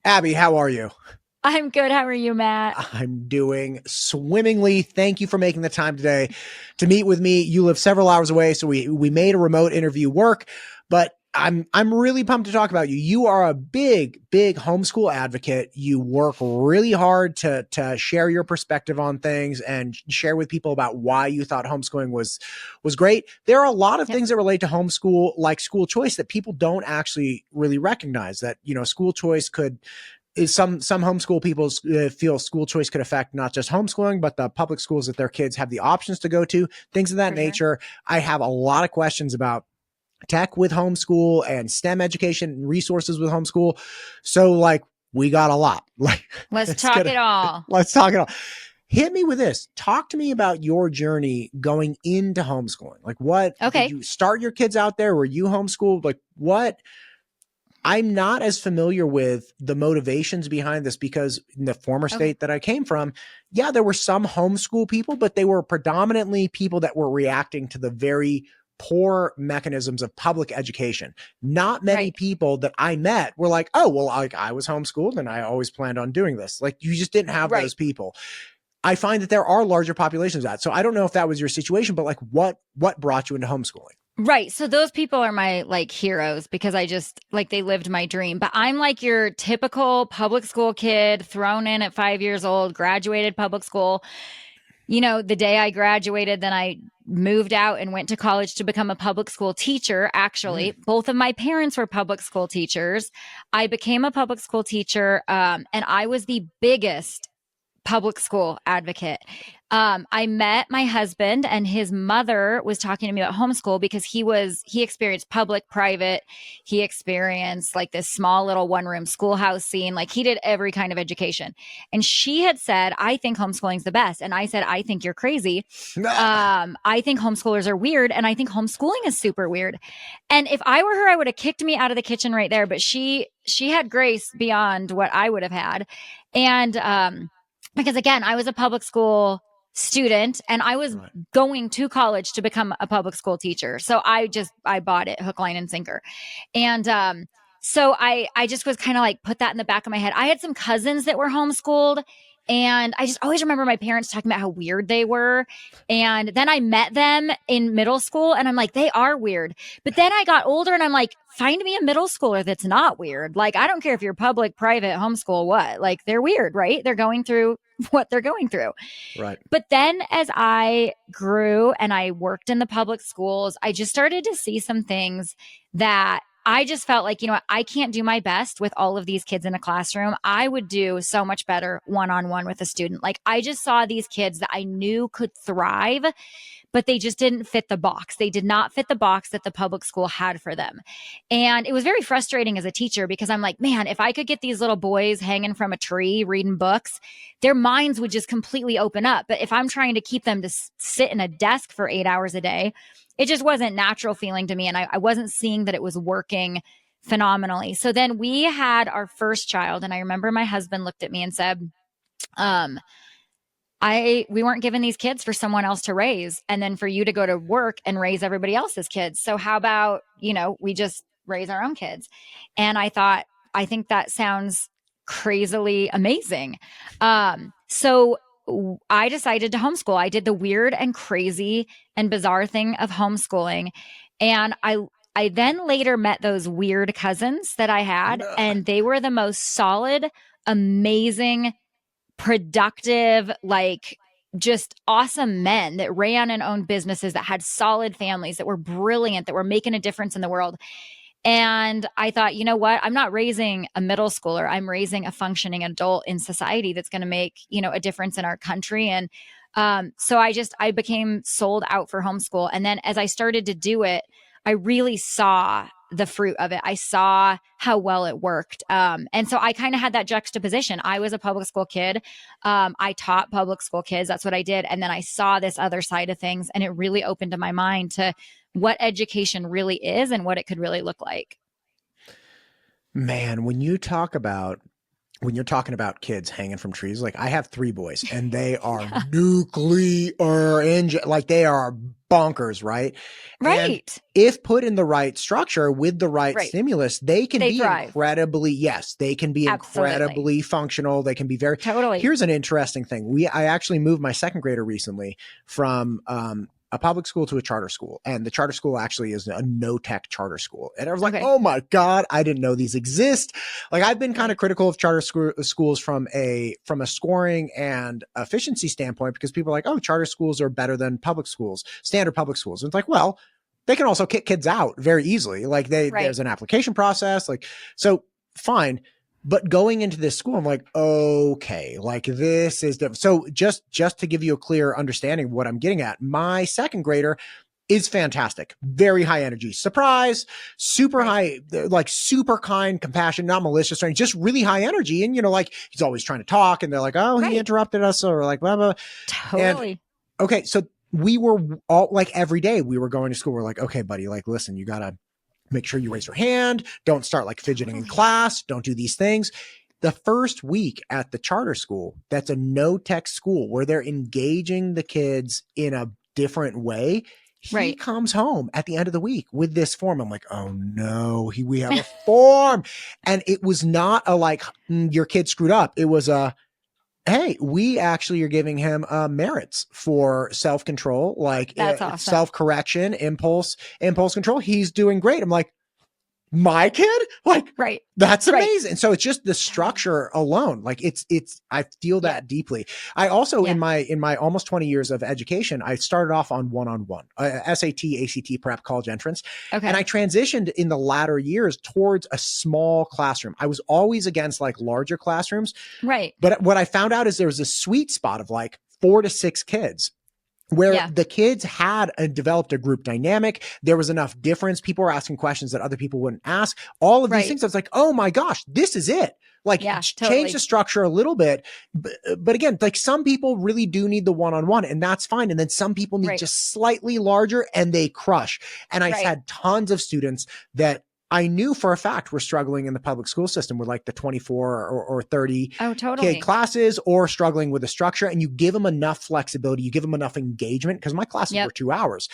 Abby, how are you? I'm good. How are you, Matt? I'm doing swimmingly. Thank you for making the time today to meet with me. You live several hours away, so we made a remote interview work, but I'm really pumped to talk about you. You are a big homeschool advocate. You work really hard to share your perspective on things and share with people about why you thought homeschooling was great. There are a lot of Yep. things that relate to homeschool, like school choice, that people don't actually really recognize. That school choice could is some homeschool people feel school choice could affect not just homeschooling, but the public schools that their kids have the options to go to, things of that For sure. nature. I have a lot of questions about tech with homeschool and STEM education and resources with homeschool. So like we got a lot. Like Let's it's talk gonna it all. let's talk it all. Hit me with this. Talk to me about your journey going into homeschooling. Like, what did Okay. you start your kids out there? Were you homeschooled? Like, what? I'm not as familiar with the motivations behind this because in the former Okay. state that I came from, yeah, there were some homeschool people, but they were predominantly people that were reacting to the very poor mechanisms of public education. Not many Right. people that I met were like, oh, well, I was homeschooled and I always planned on doing this. Like, you just didn't have Right. those people. I find that there are larger populations of that. So I don't know if that was your situation, but like what brought you into homeschooling? Right. So those people are my heroes because I just they lived my dream. But I'm like your typical public school kid thrown in at 5 years old, graduated public school. The day I graduated, then I moved out and went to college to become a public school teacher. Actually, both of my parents were public school teachers. I became a public school teacher, and I was the biggest public school advocate. I met my husband and his mother was talking to me about homeschool because he experienced public, private. He experienced like this small little one room schoolhouse scene. Like he did every kind of education. And she had said, I think homeschooling's the best. And I said, I think you're crazy. I think homeschoolers are weird. And I think homeschooling is super weird. And if I were her, I would have kicked me out of the kitchen right there. But she had grace beyond what I would have had. And, because again, I was a public school student and I was Right. going to college to become a public school teacher. So I bought it hook, line, and sinker. And so I just was kind of like put that in the back of my head. I had some cousins that were homeschooled. And I just always remember my parents talking about how weird they were. And then I met them in middle school and I'm like, they are weird. But then I got older and I'm like, find me a middle schooler that's not weird. Like, I don't care if you're public, private, homeschool, what, like they're weird, right? They're going through what they're going through. Right. But then as I grew and I worked in the public schools, I just started to see some things that I just felt like, I can't do my best with all of these kids in a classroom. I would do so much better one-on-one with a student. Like I just saw these kids that I knew could thrive, but they just didn't fit the box. They did not fit the box that the public school had for them. And it was very frustrating as a teacher because I'm like, man, if I could get these little boys hanging from a tree reading books, their minds would just completely open up. But if I'm trying to keep them to sit in a desk for 8 hours a day, it just wasn't natural feeling to me. And I wasn't seeing that it was working phenomenally. So then we had our first child. And I remember my husband looked at me and said, we weren't given these kids for someone else to raise and then for you to go to work and raise everybody else's kids. So how about, we just raise our own kids? And I thought, I think that sounds crazily amazing. So I decided to homeschool. I did the weird and crazy and bizarre thing of homeschooling. And I then later met those weird cousins that I had, and they were the most solid, amazing, productive, like just awesome men that ran and owned businesses, that had solid families, that were brilliant, that were making a difference in the world. And I thought, you know what? I'm not raising a middle schooler. I'm raising a functioning adult in society that's going to make, a difference in our country. And so I became sold out for homeschool. And then as I started to do it, I really saw the fruit of it. I saw how well it worked. And so I kind of had that juxtaposition. I was a public school kid. I taught public school kids. That's what I did. And then I saw this other side of things, and it really opened to my mind to what education really is and what it could really look like. Man, when you talk about when you're talking about kids hanging from trees, like I have 3 boys and they are Yeah. nuclear like they are bonkers, right? And Right. if put in the right structure with the right Right. stimulus, they can They be thrive. they can be Absolutely. incredibly functional. They can be very, Totally. here's an interesting thing. I actually moved my second grader recently from, a public school to a charter school. And the charter school actually is a no-tech charter school. And I was like, Okay. oh my God, I didn't know these exist. Like I've been kind of Right. critical of charter schools from a scoring and efficiency standpoint, because people are like, oh, charter schools are better than public schools, standard public schools. And it's like, well, they can also kick kids out very easily. Like Right. there's an application process. Like, so fine. But going into this school, I'm like, okay, like this is different. So just to give you a clear understanding of what I'm getting at, my second grader is fantastic. Very high energy. Surprise, super Right. high, like super kind, compassionate, not malicious or anything, just really high energy. And, like he's always trying to talk and they're like, oh, he Right. interrupted us or like, blah, blah. And Totally. okay, so we were all like every day we were going to school. We're like, okay, buddy, like, listen, you got to make sure you raise your hand. Don't start like fidgeting in Totally. class. Don't do these things. The first week at the charter school, that's a no tech school where they're engaging the kids in a different way. He Right. comes home at the end of the week with this form. I'm like, oh no, we have a form. And it was not a like, your kid screwed up. It was a, hey, we actually are giving him merits for self-control, like That's awesome. self-correction, impulse control. He's doing great. I'm like, my kid? Like, Right. that's Right. amazing. So it's just the structure alone. Like I feel that deeply. I also, in my almost 20 years of education, I started off on one-on-one, SAT, ACT prep, college entrance. Okay. And I transitioned in the latter years towards a small classroom. I was always against like larger classrooms. Right. But what I found out is there was a sweet spot of like 4 to 6 kids where the kids had developed a group dynamic. There was enough difference. People were asking questions that other people wouldn't ask. All of these things. I was like, oh my gosh, this is it. Like change the structure a little bit. But again, like some people really do need the one-on-one and that's fine. And then some people need just slightly larger and they crush. And I had tons of students that I knew for a fact were struggling in the public school system with like the 24 or 30 kid classes or struggling with the structure. And you give them enough flexibility, you give them enough engagement, because my classes were 2 hours.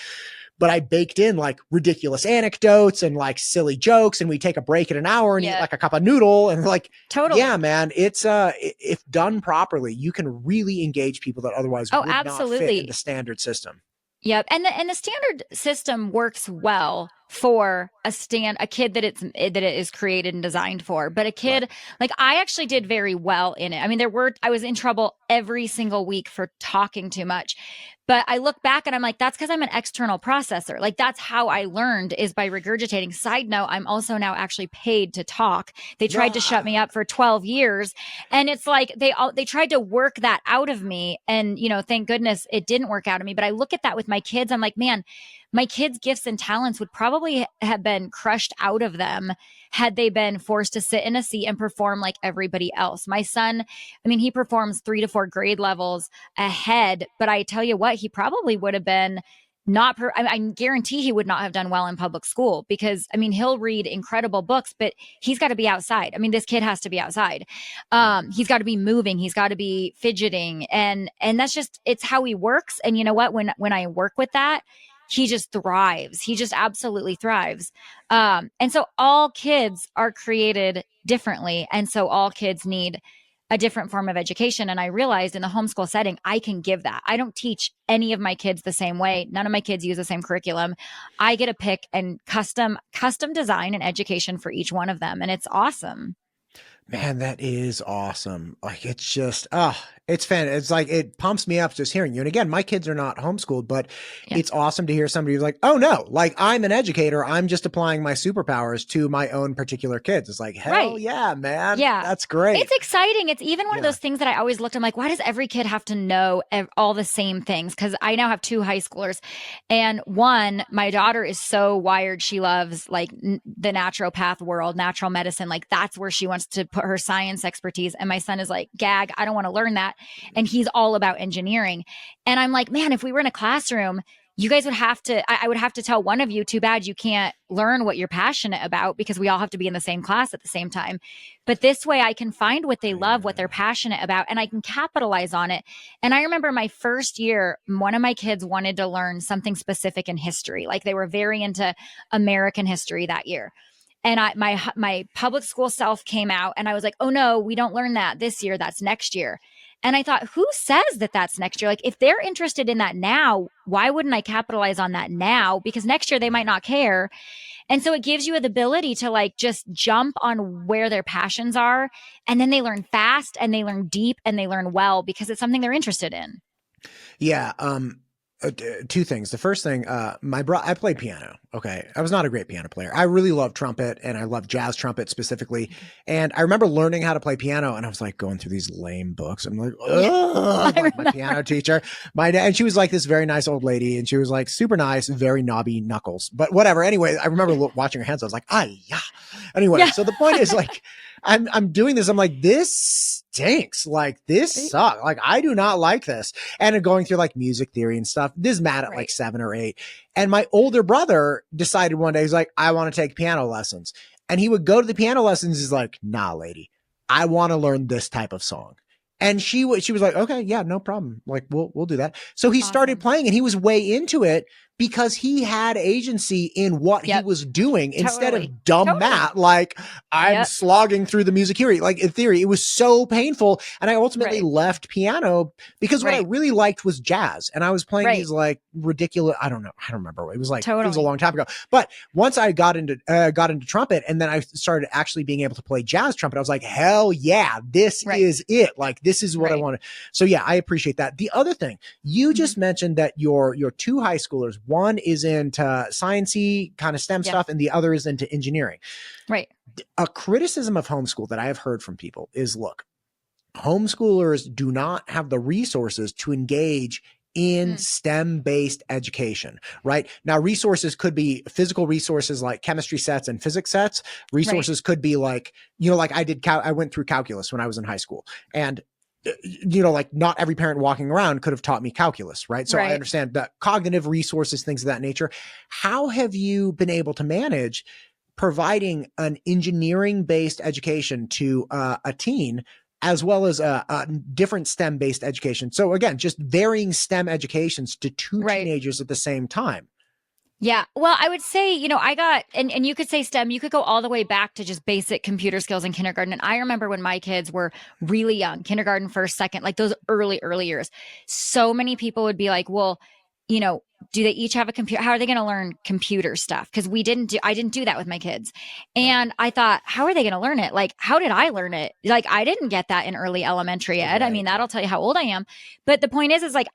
But I baked in like ridiculous anecdotes and like silly jokes, and we take a break at an hour and eat like a cup of noodle and like, yeah, man, it's if done properly, you can really engage people that otherwise would not fit in the standard system. Yep. And the standard system works well for a kid that it is created and designed for. But a kid, like I actually did very well in it. I mean, I was in trouble every single week for talking too much. But I look back and I'm like, that's because I'm an external processor. Like that's how I learned, is by regurgitating. Side note, I'm also now actually paid to talk. They tried to shut me up for 12 years. And it's like they tried to work that out of me. And, thank goodness it didn't work out of me. But I look at that with my kids. I'm like, man, my kids' gifts and talents would probably have been crushed out of them had they been forced to sit in a seat and perform like everybody else. My son, I mean, he performs 3 to 4 grade levels ahead, but I tell you what, he probably would have been I guarantee he would not have done well in public school, because I mean, he'll read incredible books, but he's got to be outside. I mean, this kid has to be outside. He's got to be moving. He's got to be fidgeting. And that's just, it's how he works. And you know what, when I work with that, he just thrives. He just absolutely thrives. And so all kids are created differently. And so all kids need a different form of education. And I realized in the homeschool setting, I can give that. I don't teach any of my kids the same way. None of my kids use the same curriculum. I get to pick and custom design an education for each one of them. And it's awesome. Man, that is awesome. Like, it's just, it's fan. It's like, it pumps me up just hearing you. And again, my kids are not homeschooled, but it's awesome to hear somebody who's like, oh no, like I'm an educator. I'm just applying my superpowers to my own particular kids. It's like, hell yeah, man. Yeah. That's great. It's exciting. It's even one of those things that I always looked, I'm like, why does every kid have to know all the same things? Cause I now have 2 high schoolers, and one, my daughter is so wired. She loves like the naturopath world, natural medicine. Like that's where she wants to put her science expertise. And my son is like, gag, I don't want to learn that. And he's all about engineering. And I'm like, man, if we were in a classroom, you guys would have to, I would have to tell one of you, too bad you can't learn what you're passionate about because we all have to be in the same class at the same time. But this way I can find what they love, what they're passionate about, and I can capitalize on it. And I remember my first year, one of my kids wanted to learn something specific in history. Like they were very into American history that year. And my public school self came out and I was like, oh no, we don't learn that this year. That's next year. And I thought, who says that that's next year? Like if they're interested in that now, why wouldn't I capitalize on that now? Because next year they might not care. And so it gives you the ability to like just jump on where their passions are. And then they learn fast and they learn deep and they learn well because it's something they're interested in. Yeah. Two things. The first thing, I played piano. Okay. I was not a great piano player. I really love trumpet and I love jazz trumpet specifically. And I remember learning how to play piano and I was like going through these lame books. I'm like, like my piano teacher, my dad, and she was like this very nice old lady and she was like super nice, very knobby knuckles, but whatever. Anyway, I remember watching her hands. I was like, yeah. Anyway, yeah. So the point is like, I'm doing this. I'm like, this stinks. Like this sucks. Like I do not like this. And I'm going through like music theory and stuff. This is Matt at like 7 or 8. And my older brother decided one day, he's like, I want to take piano lessons. And he would go to the piano lessons. He's like, nah, lady, I want to learn this type of song. And she was like, okay, yeah, no problem. Like we'll do that. So he started playing and he was way into it because he had agency in what he was doing instead of dumb Matt. Like I'm slogging through the music theory. Like in theory, it was so painful. And I ultimately left piano because what I really liked was jazz. And I was playing these like ridiculous, I don't remember. It was like, it was a long time ago. But once I got into trumpet and then I started actually being able to play jazz trumpet, I was like, hell yeah, this is it. Like this is what I wanted. So yeah, I appreciate that. The other thing, you just mentioned that your 2 high schoolers, one is into science-y kind of STEM stuff and the other is into engineering. Right. A criticism of homeschool that I have heard from people is, look, homeschoolers do not have the resources to engage in STEM-based education, right? Now, resources could be physical resources like chemistry sets and physics sets. Resources could be like, like I went through calculus when I was in high school, and like not every parent walking around could have taught me calculus, right? So I understand that cognitive resources, things of that nature. How have you been able to manage providing an engineering-based education to a teen as well as a different STEM-based education? So again, just varying STEM educations to 2 teenagers at the same time. Yeah. Well, I would say, I got, and you could say STEM, you could go all the way back to just basic computer skills in kindergarten. And I remember when my kids were really young, kindergarten, first, second, like those early years, so many people would be like, well, do they each have a computer? How are they going to learn computer stuff? Because I didn't do that with my kids. And I thought, how are they going to learn it? Like, how did I learn it? Like, I didn't get that in early elementary ed. I mean, that'll tell you how old I am. But the point is like,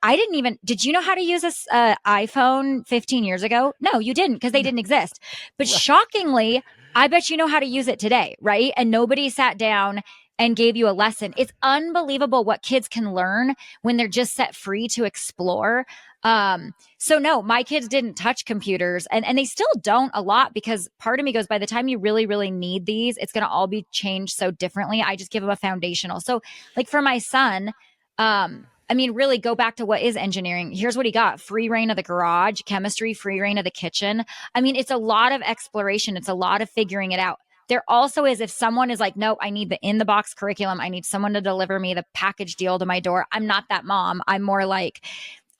did you know how to use this iPhone 15 years ago? No, you didn't, because they didn't exist. But shockingly, I bet you know how to use it today, right? And nobody sat down and gave you a lesson. It's unbelievable what kids can learn when they're just set free to explore. So no, my kids didn't touch computers and they still don't a lot, because part of me goes, by the time you really, really need these, it's going to all be changed so differently. I just give them a foundational. So like for my son, really go back to what is engineering. Here's what he got: free reign of the garage, chemistry, free reign of the kitchen. I mean, it's a lot of exploration. It's a lot of figuring it out. There also is, if someone is like, no, I need the in the box curriculum, I need someone to deliver me the package deal to my door. I'm not that mom. I'm more like,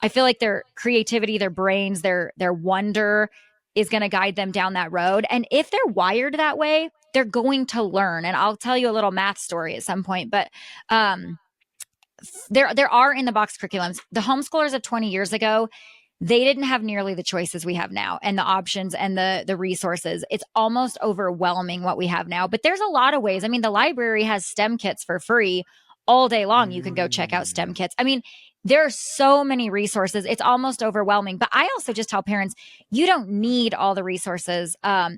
I feel like their creativity, their brains, their wonder is going to guide them down that road. And if they're wired that way, they're going to learn. And I'll tell you a little math story at some point, but there are in the box curriculums. The homeschoolers of 20 years ago, they didn't have nearly the choices we have now and the options and the resources. It's almost overwhelming what we have now, but there's a lot of ways. I mean, the library has STEM kits for free all day long. You can go check out STEM kits. I mean, there are so many resources. It's almost overwhelming. But I also just tell parents, you don't need all the resources.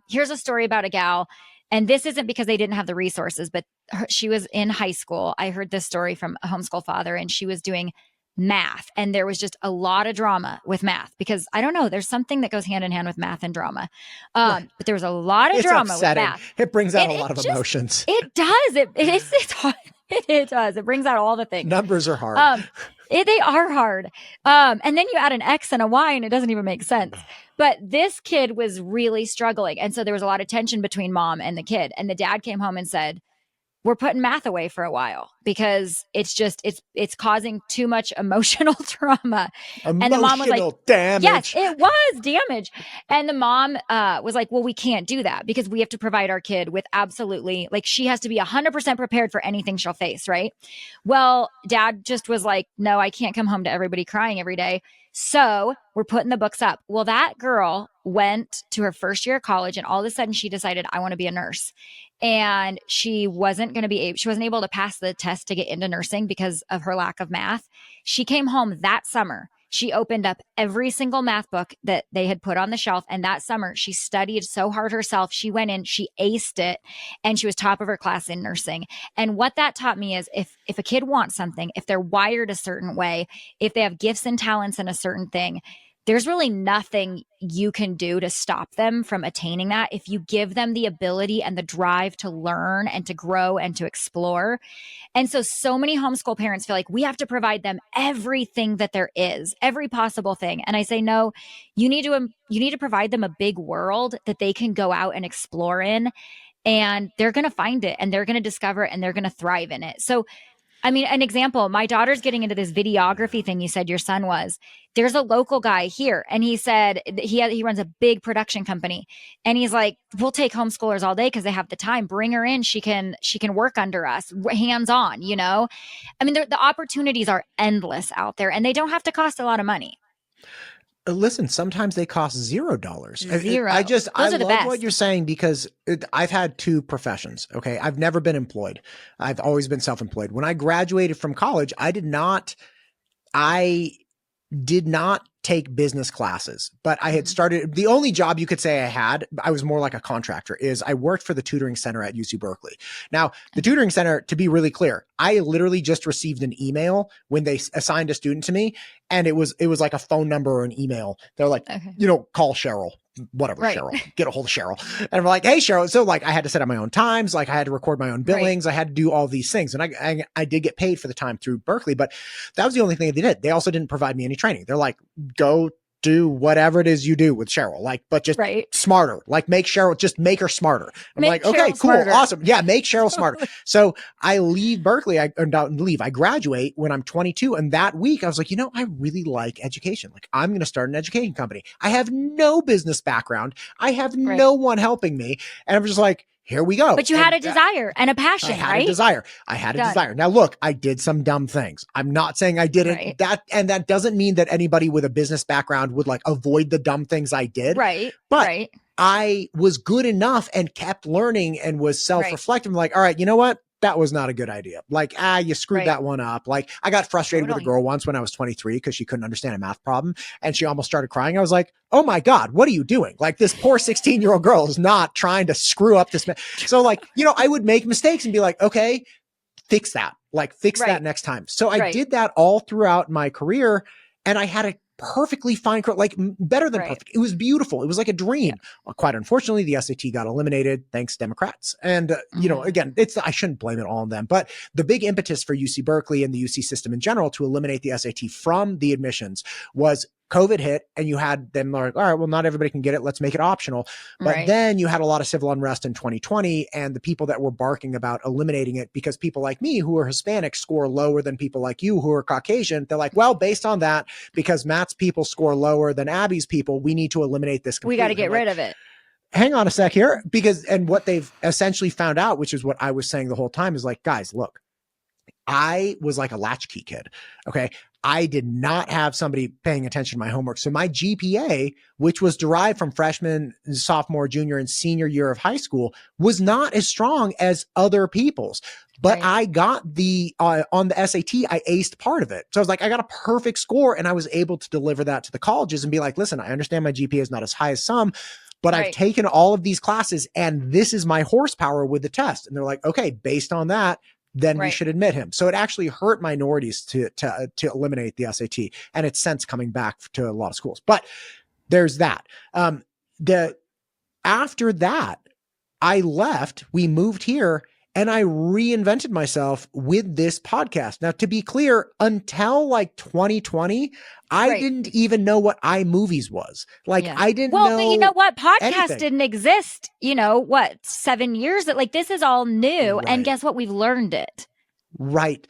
Here's a story about a gal, and this isn't because they didn't have the resources, but she was in high school. I heard this story from a homeschool father, and she was doing math. And there was just a lot of drama with math because I don't know, there's something that goes hand in hand with math and drama. But there was a lot of drama upsetting. With math. It brings out a lot of emotions. It does. It's hard. It does. It brings out all the things. Numbers are hard. They are hard. And then you add an X and a Y and it doesn't even make sense. But this kid was really struggling. And so there was a lot of tension between mom and the kid. And the dad came home and said, we're putting math away for a while because it's causing too much emotional trauma. And the mom was like, damage. Yes, it was damage. And the mom was like, well, we can't do that because we have to provide our kid with absolutely, like, she has to be 100% prepared for anything she'll face, right? Well, dad just was like, no, I can't come home to everybody crying every day. So we're putting the books up. Well, that girl went to her first year of college and all of a sudden she decided, I want to be a nurse. And she wasn't able to pass the test to get into nursing because of her lack of math. She came home that summer. She opened up every single math book that they had put on the shelf. And that summer she studied so hard herself. She went in, she aced it, and she was top of her class in nursing. And what that taught me is if a kid wants something, if they're wired a certain way, if they have gifts and talents in a certain thing, there's really nothing you can do to stop them from attaining that if you give them the ability and the drive to learn and to grow and to explore. And so many homeschool parents feel like we have to provide them everything that there is, every possible thing. And I say, no, you need to provide them a big world that they can go out and explore in, and they're going to find it and they're going to discover it and they're going to thrive in it. So I mean, an example, my daughter's getting into this videography thing you said your son was. There's a local guy here, and he said he runs a big production company, and he's like, we'll take homeschoolers all day because they have the time. Bring her in. She can work under us, hands on, you know? I mean, the opportunities are endless out there, and they don't have to cost a lot of money. Listen, sometimes they cost $0. Zero. I love best. what you're saying because I've had two professions. Okay. I've never been employed. I've always been self-employed. When I graduated from college, I did not take business classes, but I had started, the only job you could say I was more like a contractor, is I worked for the tutoring center at UC Berkeley. Now, the tutoring center, to be really clear, I literally just received an email when they assigned a student to me, and it was like a phone number or an email. They're like, okay, call Cheryl, whatever, right. Cheryl, get a hold of Cheryl. And I'm like, hey, Cheryl. So like, I had to set up my own times. Like I had to record my own billings. Right. I had to do all these things. And I did get paid for the time through Berkeley, but that was the only thing they did. They also didn't provide me any training. They're like, go do whatever it is you do with Cheryl, like, but just smarter, like make her smarter. I'm like, okay, cool. Smarter. Awesome. Yeah. Make Cheryl smarter. So I leave Berkeley. I graduate when I'm 22. And that week I was like, I really like education. Like I'm going to start an education company. I have no business background. I have no one helping me. And I'm just like, here we go. But you had a desire and a passion, I had a desire. Now, look, I did some dumb things. I'm not saying I didn't. That doesn't mean that anybody with a business background would like avoid the dumb things I did. Right. But I was good enough and kept learning and was self-reflective. Like, all right, you know what? That was not a good idea. Like, you screwed that one up. Like I got frustrated with a girl once when I was 23 because she couldn't understand a math problem and she almost started crying. I was like, oh my God, what are you doing? Like this poor 16-year-old girl is not trying to screw up this. So like, I would make mistakes and be like, okay, fix that. Like fix that next time. So I did that all throughout my career, and I had a perfectly fine, like better than perfect. It was beautiful. It was like a dream. Well, quite unfortunately, the SAT got eliminated. Thanks, Democrats. And, again, I shouldn't blame it all on them, but the big impetus for UC Berkeley and the UC system in general to eliminate the SAT from the admissions was COVID hit, and you had them like, all right, well, not everybody can get it. Let's make it optional. But then you had a lot of civil unrest in 2020, and the people that were barking about eliminating it because people like me who are Hispanic score lower than people like you who are Caucasian. They're like, well, based on that, because Matt's people score lower than Abby's people, we need to eliminate this completely. We got to get rid of it. Hang on a sec here, and what they've essentially found out, which is what I was saying the whole time, is like, guys, look, I was like a latchkey kid. Okay. I did not have somebody paying attention to my homework. So my GPA, which was derived from freshman, sophomore, junior, and senior year of high school, was not as strong as other people's. But I got on the SAT, I aced part of it. So I was like, I got a perfect score, and I was able to deliver that to the colleges and be like, listen, I understand my GPA is not as high as some, but I've taken all of these classes and this is my horsepower with the test. And they're like, okay, based on that, then we should admit him. So it actually hurt minorities to eliminate the SAT, and it's since coming back to a lot of schools. But there's that. After that, I left. We moved here, And I reinvented myself with this podcast. Now, to be clear, until like 2020, I didn't even know what iMovies was. Like, I didn't know. Well, but you know what? Podcast anything. didn't exist, 7 years? Like, this is all new. Right. And guess what? We've learned it. Right.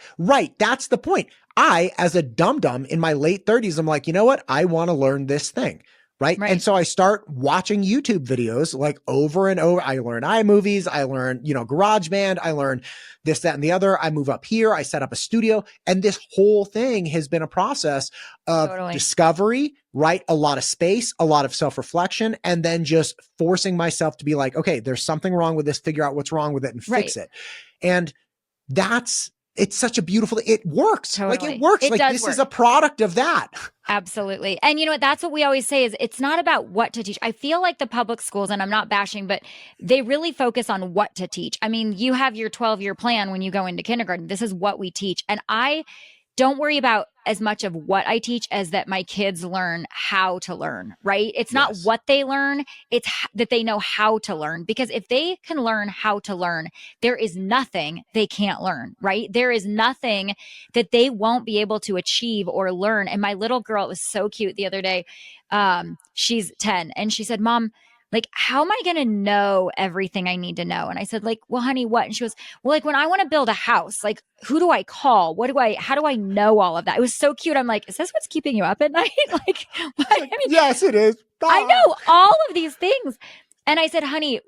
That's the point. I, as a dum-dum in my late 30s, I'm like, you know what? I want to learn this thing. Right. And so I start watching YouTube videos like over and over. I learn iMovies. I learn, GarageBand. I learn this, that, and the other. I move up here. I set up a studio. And this whole thing has been a process of discovery, right? A lot of space, a lot of self-reflection, and then just forcing myself to be like, okay, there's something wrong with this, figure out what's wrong with it and fix it. And it's such a beautiful, it works. Like it works. Like this is a product of that. Absolutely. And you know what? That's what we always say is it's not about what to teach. I feel like the public schools, and I'm not bashing, but they really focus on what to teach. I mean, you have your 12-year plan when you go into kindergarten. This is what we teach. And I don't worry about as much of what I teach as that my kids learn how to learn, right? It's not what they learn, it's that they know how to learn. Because if they can learn how to learn, there is nothing they can't learn, right? There is nothing that they won't be able to achieve or learn. And my little girl, it was so cute the other day. She's 10 and she said, Mom, like, how am I going to know everything I need to know? And I said, like, well, honey, what? And she goes, well, like when I want to build a house, like, who do I call? How do I know all of that? It was so cute. I'm like, is this what's keeping you up at night? Like, I mean, yes, it is. I know all of these things. And I said, honey,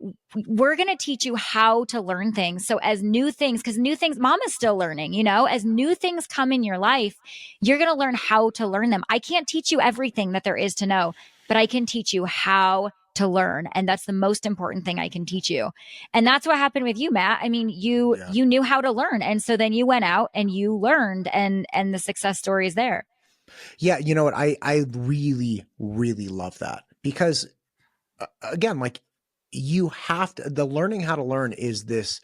we're going to teach you how to learn things. So as new things, because new things, mom is still learning, as new things come in your life, you're going to learn how to learn them. I can't teach you everything that there is to know, but I can teach you how to learn. And that's the most important thing I can teach you. And that's what happened with you, Matt. I mean, you knew how to learn. And so then you went out and you learned and the success story is there. Yeah. You know what? I really, really love that because again, like the learning how to learn is this,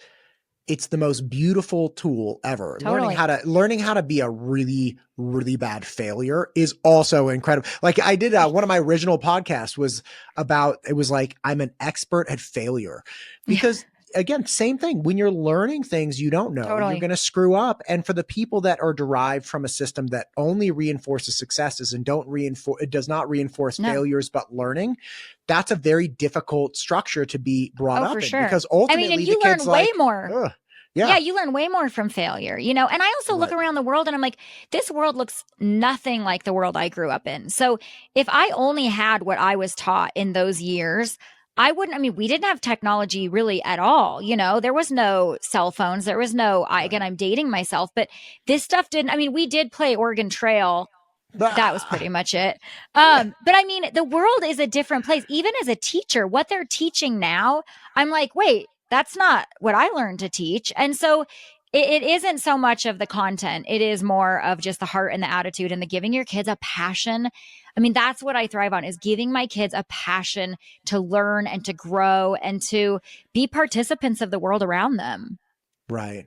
it's the most beautiful tool ever. Totally. Learning how to be a really, really bad failure is also incredible. Like I did one of my original podcasts was like, I'm an expert at failure because again, same thing. When you're learning things you don't know, you're going to screw up. And for the people that are derived from a system that only reinforces successes and it does not reinforce failures, but learning, that's a very difficult structure to be brought up in because ultimately and you learn way more. Yeah, you learn way more from failure, And I also look around the world and I'm like, this world looks nothing like the world I grew up in. So if I only had what I was taught in those years, we didn't have technology really at all. There was no cell phones. There was no, again, I'm dating myself, but this stuff we did play Oregon Trail. That was pretty much it. But the world is a different place. Even as a teacher, what they're teaching now, I'm like, wait, that's not what I learned to teach. And so it isn't so much of the content. It is more of just the heart and the attitude and the giving your kids a passion. That's what I thrive on is giving my kids a passion to learn and to grow and to be participants of the world around them. Right.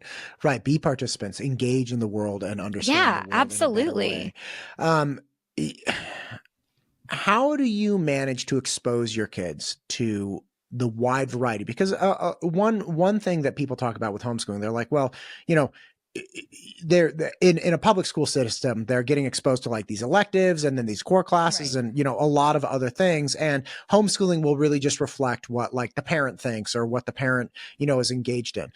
Be participants, engage in the world and understand. Yeah, the world absolutely. How do you manage to expose your kids to the wide variety? Because one thing that people talk about with homeschooling, they're like, well, they're in a public school system, they're getting exposed to like these electives and then these core classes and, a lot of other things. And homeschooling will really just reflect what like the parent thinks or what the parent, is engaged in.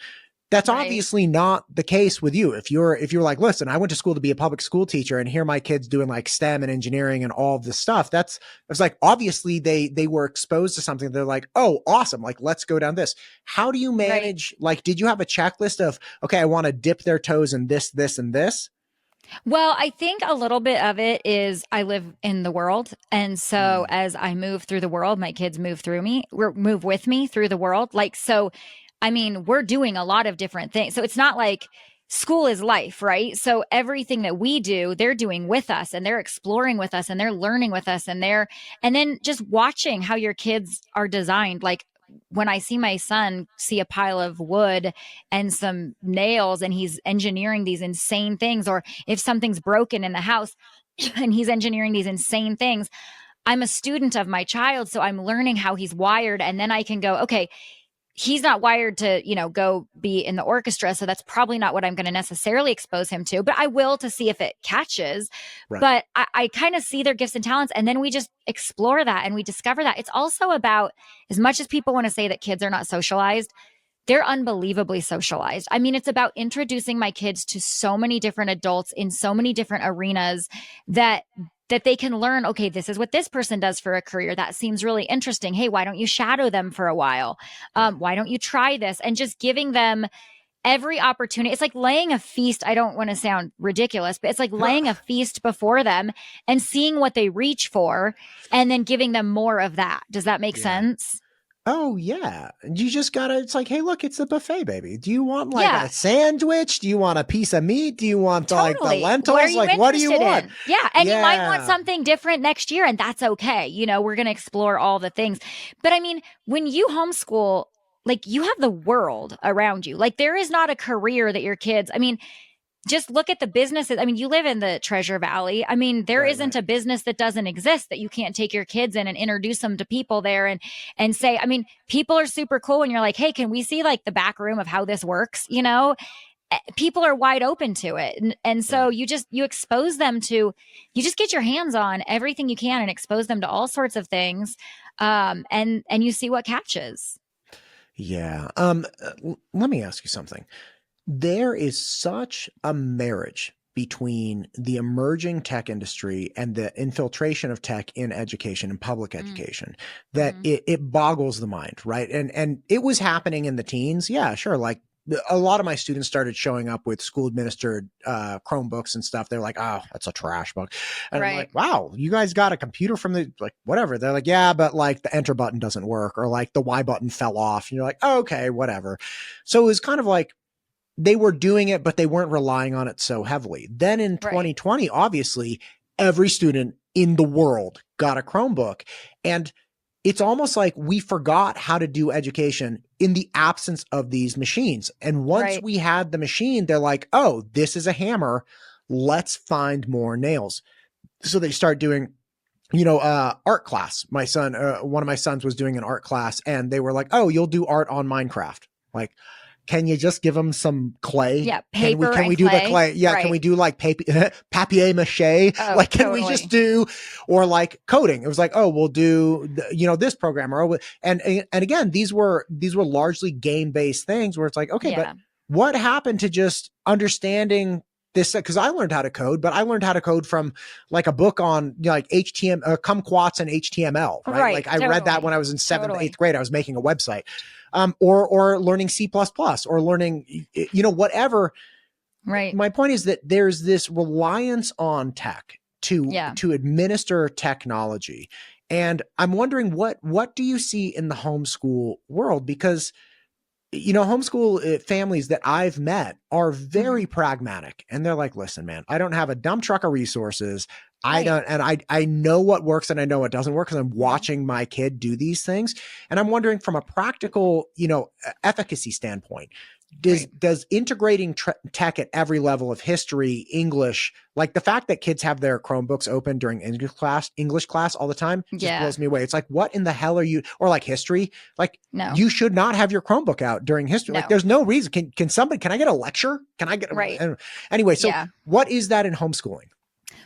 That's obviously not the case with you. If you're like, listen, I went to school to be a public school teacher and here my kids doing like STEM and engineering and all of this stuff. It's like, obviously they were exposed to something. They're like, oh, awesome. Like, let's go down this. How do you manage, like, did you have a checklist of, okay, I want to dip their toes in this, this, and this? Well, I think a little bit of it is I live in the world. And so as I move through the world, my kids move with me through the world. Like, so we're doing a lot of different things. So it's not like school is life, right? So everything that we do, they're doing with us and they're exploring with us and they're learning with us and then just watching how your kids are designed. Like when I see my son see a pile of wood and some nails and he's engineering these insane things, or if something's broken in the house and he's engineering these insane things, I'm a student of my child. So I'm learning how he's wired. And then I can go, okay, he's not wired to, go be in the orchestra. So that's probably not what I'm going to necessarily expose him to, but I will to see if it catches. Right. But I kind of see their gifts and talents. And then we just explore that and we discover that. It's also about, as much as people want to say that kids are not socialized, they're unbelievably socialized. I mean, it's about introducing my kids to so many different adults in so many different arenas that they can learn, okay, this is what this person does for a career. That seems really interesting. Hey, why don't you shadow them for a while? Why don't you try this? And just giving them every opportunity. It's like laying a feast. I don't want to sound ridiculous, but it's like laying a feast before them and seeing what they reach for and then giving them more of that. Does that make sense? Oh yeah. You just gotta, it's like, hey, look, it's a buffet, baby. Do you want like a sandwich? Do you want a piece of meat? Do you want like the lentils? What do you want? Yeah. And you might want something different next year, and that's okay. We're going to explore all the things. But I mean, when you homeschool, like, you have the world around you. Like, there is not a career that your kids, I mean, just look at the businesses. I mean, you live in the Treasure Valley. I mean, there isn't a business that doesn't exist that you can't take your kids in and introduce them to people there and say, I mean, people are super cool. And you're like, hey, can we see like the back room of how this works? People are wide open to it. And so you expose them to, you just get your hands on everything you can and expose them to all sorts of things. And you see what catches. Yeah. Let me ask you something. There is such a marriage between the emerging tech industry and the infiltration of tech in education and public education that it boggles the mind, right? And it was happening in the teens. Yeah, sure. Like a lot of my students started showing up with school administered Chromebooks and stuff. They're like, oh, that's a trash book. And I'm like, wow, you guys got a computer from the, like, whatever. They're like, yeah, but like the enter button doesn't work, or like the Y button fell off. And you're like, oh, okay, whatever. So it was kind of like, they were doing it, but they weren't relying on it so heavily. Then in 2020, obviously, every student in the world got a Chromebook. And it's almost like we forgot how to do education in the absence of these machines. And once we had the machine, they're like, oh, this is a hammer. Let's find more nails. So they start doing, art class. My son, one of my sons was doing an art class, and they were like, oh, you'll do art on Minecraft. Like, can you just give them some clay? Yeah, paper. Can we do the clay? Yeah, can we do like papier mache? Oh, can we just do, or like coding? It was like, oh, we'll do this program, or and again, these were largely game based things where it's like, okay, but what happened to just understanding this? Because I learned how to code, but I learned how to code from like a book on like HTML, kumquats and HTML, right? Like I read that when I was in 7th, 8th grade. I was making a website. Or learning C++, or learning, whatever. Right. My point is that there's this reliance on tech to administer technology. And I'm wondering what do you see in the homeschool world? Because, homeschool families that I've met are very pragmatic, and they're like, listen, man, I don't have a dump truck of resources. I know what works and I know what doesn't work because I'm watching my kid do these things. And I'm wondering, from a practical, efficacy standpoint, does integrating tech at every level of history, English, like the fact that kids have their Chromebooks open during English class all the time, just blows me away. It's like, what in the hell are you, or like history? Like, no, you should not have your Chromebook out during history. No. Like, there's no reason. Can I get a lecture? Can I get anyway? So what is that in homeschooling?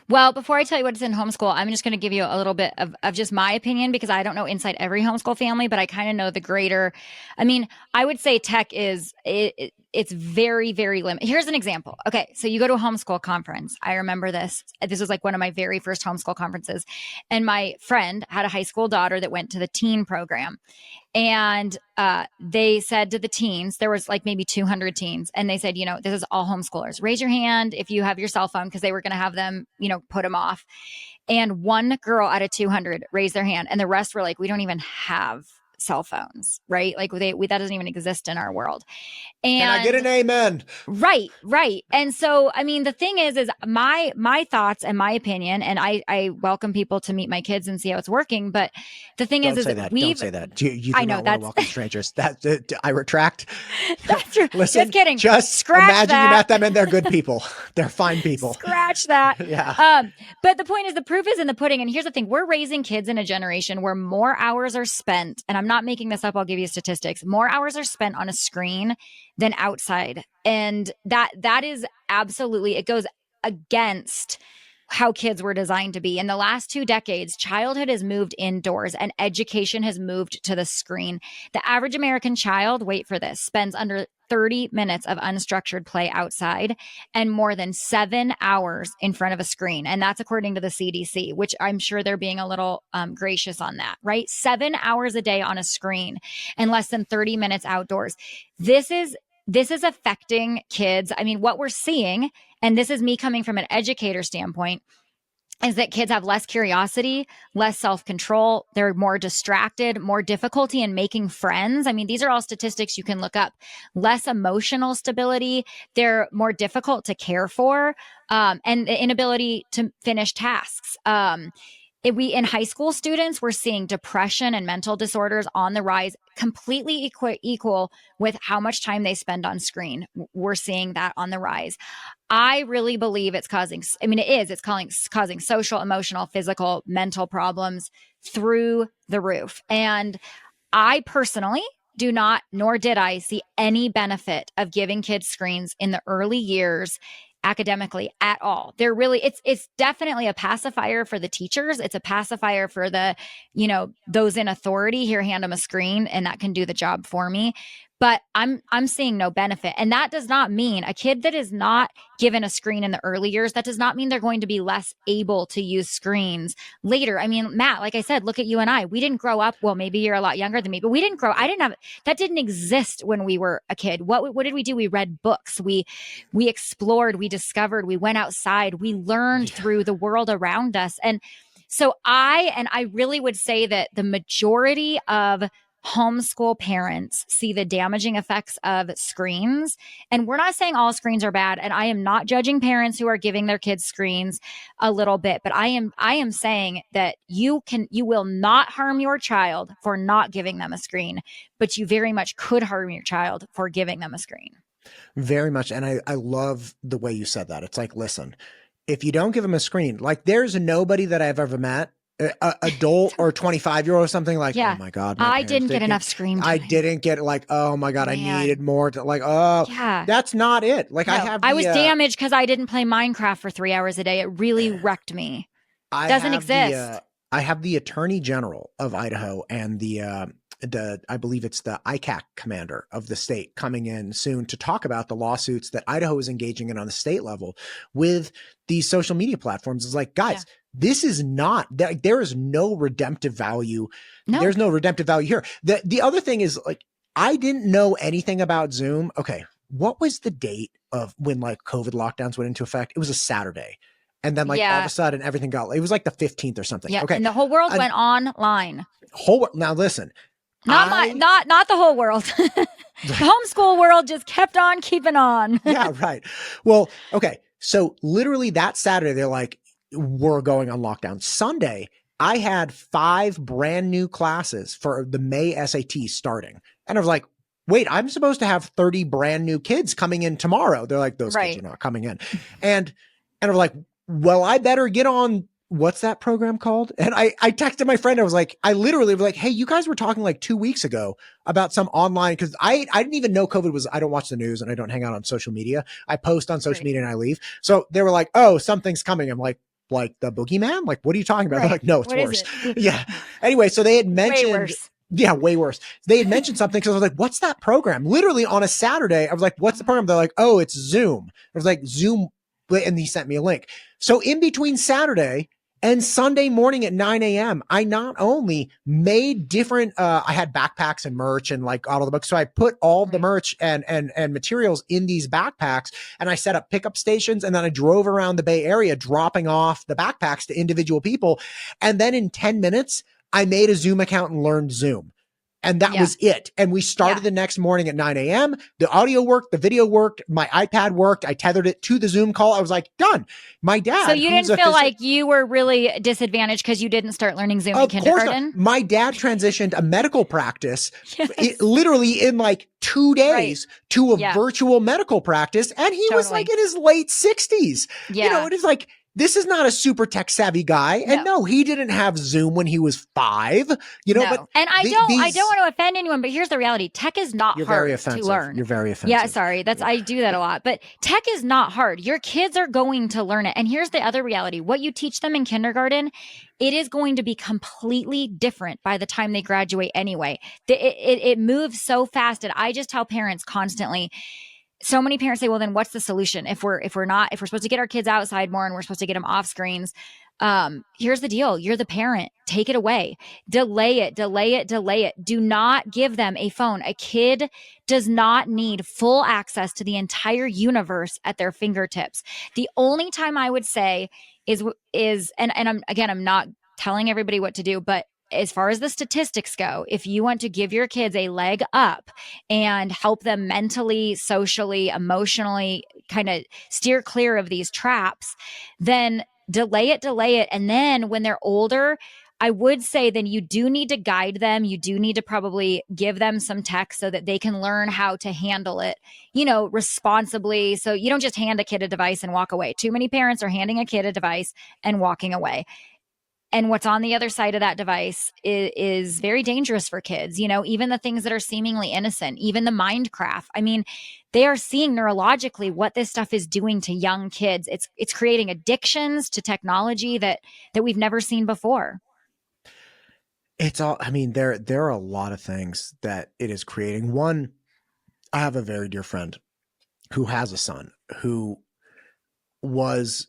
Well, before I tell you what's in homeschool, I'm just going to give you a little bit of just my opinion, because I don't know inside every homeschool family, but I kind of know the greater. I mean, I would say tech is, it's very, very limited. Here's an example. Okay. So you go to a homeschool conference. I remember this. This was like one of my very first homeschool conferences. And my friend had a high school daughter that went to the teen program. And they said to the teens, there was like maybe 200 teens, and they said, this is all homeschoolers. Raise your hand if you have your cell phone, because they were going to have them, put them off. And one girl out of 200 raised their hand, and the rest were like, we don't even have cell phones, right? Like that doesn't even exist in our world. And can I get an amen? Right. And so, I mean, the thing is my thoughts and my opinion, and I welcome people to meet my kids and see how it's working. But the thing don't say that. Don't say that. You I know that's welcome strangers. I retract. That's true. Listen, just kidding. Just scratch imagine that. You met them and they're good people. They're fine people. Scratch that. Yeah. But the point is, the proof is in the pudding. And here's the thing: we're raising kids in a generation where more hours are spent, and I'm not making this up. I'll give you statistics. More hours are spent on a screen than outside. And that is absolutely, it goes against how kids were designed to be. In the last 2 decades, childhood has moved indoors and education has moved to the screen. The average American child, wait for this, spends under 30 minutes of unstructured play outside and more than 7 hours in front of a screen. And that's according to the CDC, which I'm sure they're being a little gracious on that, right? 7 hours a day on a screen and less than 30 minutes outdoors. This is affecting kids. I mean, what we're seeing, and this is me coming from an educator standpoint, is that kids have less curiosity, less self-control. They're more distracted, more difficulty in making friends. I mean, these are all statistics you can look up. Less emotional stability. They're more difficult to care for, and the inability to finish tasks. In high school students, we're seeing depression and mental disorders on the rise, completely equal with how much time they spend on screen. We're seeing that on the rise. I really believe it's causing social, emotional, physical, mental problems through the roof. And I personally do not, nor did I see any benefit of giving kids screens in the early years academically at all. They're really, it's definitely a pacifier for the teachers. It's a pacifier for the, those in authority. Here, hand them a screen and that can do the job for me. But I'm seeing no benefit. And that does not mean a kid that is not given a screen in the early years, that does not mean they're going to be less able to use screens later. I mean, Matt, like I said, look at you and I. We didn't grow up. Well, maybe you're a lot younger than me, but that didn't exist when we were a kid. What did we do? We read books. We explored, we discovered, we went outside, we learned through the world around us. And so I really would say that the majority of homeschool parents see the damaging effects of screens. And we're not saying all screens are bad. And I am not judging parents who are giving their kids screens a little bit, but I am saying that you will not harm your child for not giving them a screen, but you very much could harm your child for giving them a screen. Very much. And I love the way you said that. It's like, listen, if you don't give them a screen, like there's nobody that I've ever met, adult or 25-year-old or something, like, oh my God, I didn't get enough screen time. I didn't get like, oh my God, man. I needed more to like, that's not it. Like no, I was damaged because I didn't play Minecraft for 3 hours a day. It really wrecked me. Doesn't exist. I have the Attorney General of Idaho and I believe it's the ICAC commander of the state coming in soon to talk about the lawsuits that Idaho is engaging in on the state level with these social media platforms. It's like, guys, this is not, there is no redemptive value. No. There's no redemptive value here. The other thing is, like, I didn't know anything about Zoom. Okay. What was the date of when like COVID lockdowns went into effect? It was a Saturday. And then like all of a sudden everything it was like the 15th or something. Yeah. Okay. And the whole world went online. Now listen. Not the whole world. The homeschool world just kept on keeping on. Yeah, right. Well, okay. So literally that Saturday, they're like, we're going on lockdown. Sunday, I had 5 brand new classes for the May SAT starting. And I was like, wait, I'm supposed to have 30 brand new kids coming in tomorrow. They're like, those kids are not coming in. And I was like, well, I better get on, what's that program called? And I texted my friend. I literally was like, hey, you guys were talking like 2 weeks ago about some online, because I didn't even know COVID was, I don't watch the news and I don't hang out on social media. I post on social media and I leave. So they were like, oh, something's coming. I'm like the boogeyman? Like, what are you talking about? They're like, no, it's worse. Yeah. Anyway, so they had mentioned, way worse. Yeah, way worse. They had mentioned something because I was like, what's that program? Literally on a Saturday, I was like, what's the program? They're like, oh, it's Zoom. I was like, Zoom. And he sent me a link. So in between Saturday and Sunday morning at 9 a.m., I not only made different, I had backpacks and merch and like all of the books. So I put all the merch and materials in these backpacks, and I set up pickup stations, and then I drove around the Bay Area dropping off the backpacks to individual people. And then in 10 minutes, I made a Zoom account and learned Zoom. And that was it. And we started the next morning at 9 a.m. The audio worked, the video worked, my iPad worked. I tethered it to the Zoom call. I was like, done. My dad. So you didn't feel like you were really disadvantaged because you didn't start learning Zoom in kindergarten? Not. My dad transitioned a medical practice literally in like 2 days to a virtual medical practice. And he was like in his late 60s. Yeah. It is like, this is not a super tech savvy guy. And no, he didn't have Zoom when he was 5, you know, but and I don't want to offend anyone, but here's the reality. Tech is not hard to learn. You're very offensive. Yeah, sorry. I do that a lot, but tech is not hard. Your kids are going to learn it. And here's the other reality. What you teach them in kindergarten, it is going to be completely different by the time they graduate anyway. It moves so fast. And I just tell parents constantly, so many parents say, well, then what's the solution? If we're supposed to get our kids outside more and we're supposed to get them off screens, here's the deal. You're the parent. Take it away. Delay it. Do not give them a phone. A kid does not need full access to the entire universe at their fingertips. The only time I would say is I'm not telling everybody what to do, but as far as the statistics go, if you want to give your kids a leg up and help them mentally, socially, emotionally, kind of steer clear of these traps, then delay it. And then when they're older, I would say then you do need to guide them. You do need to probably give them some tech so that they can learn how to handle it, responsibly. So you don't just hand a kid a device and walk away. Too many parents are handing a kid a device and walking away. And what's on the other side of that device is very dangerous for kids. Even the things that are seemingly innocent, even the Minecraft. I mean, they are seeing neurologically what this stuff is doing to young kids. It's creating addictions to technology that we've never seen before. It's all, I mean, there are a lot of things that it is creating. One, I have a very dear friend who has a son who was,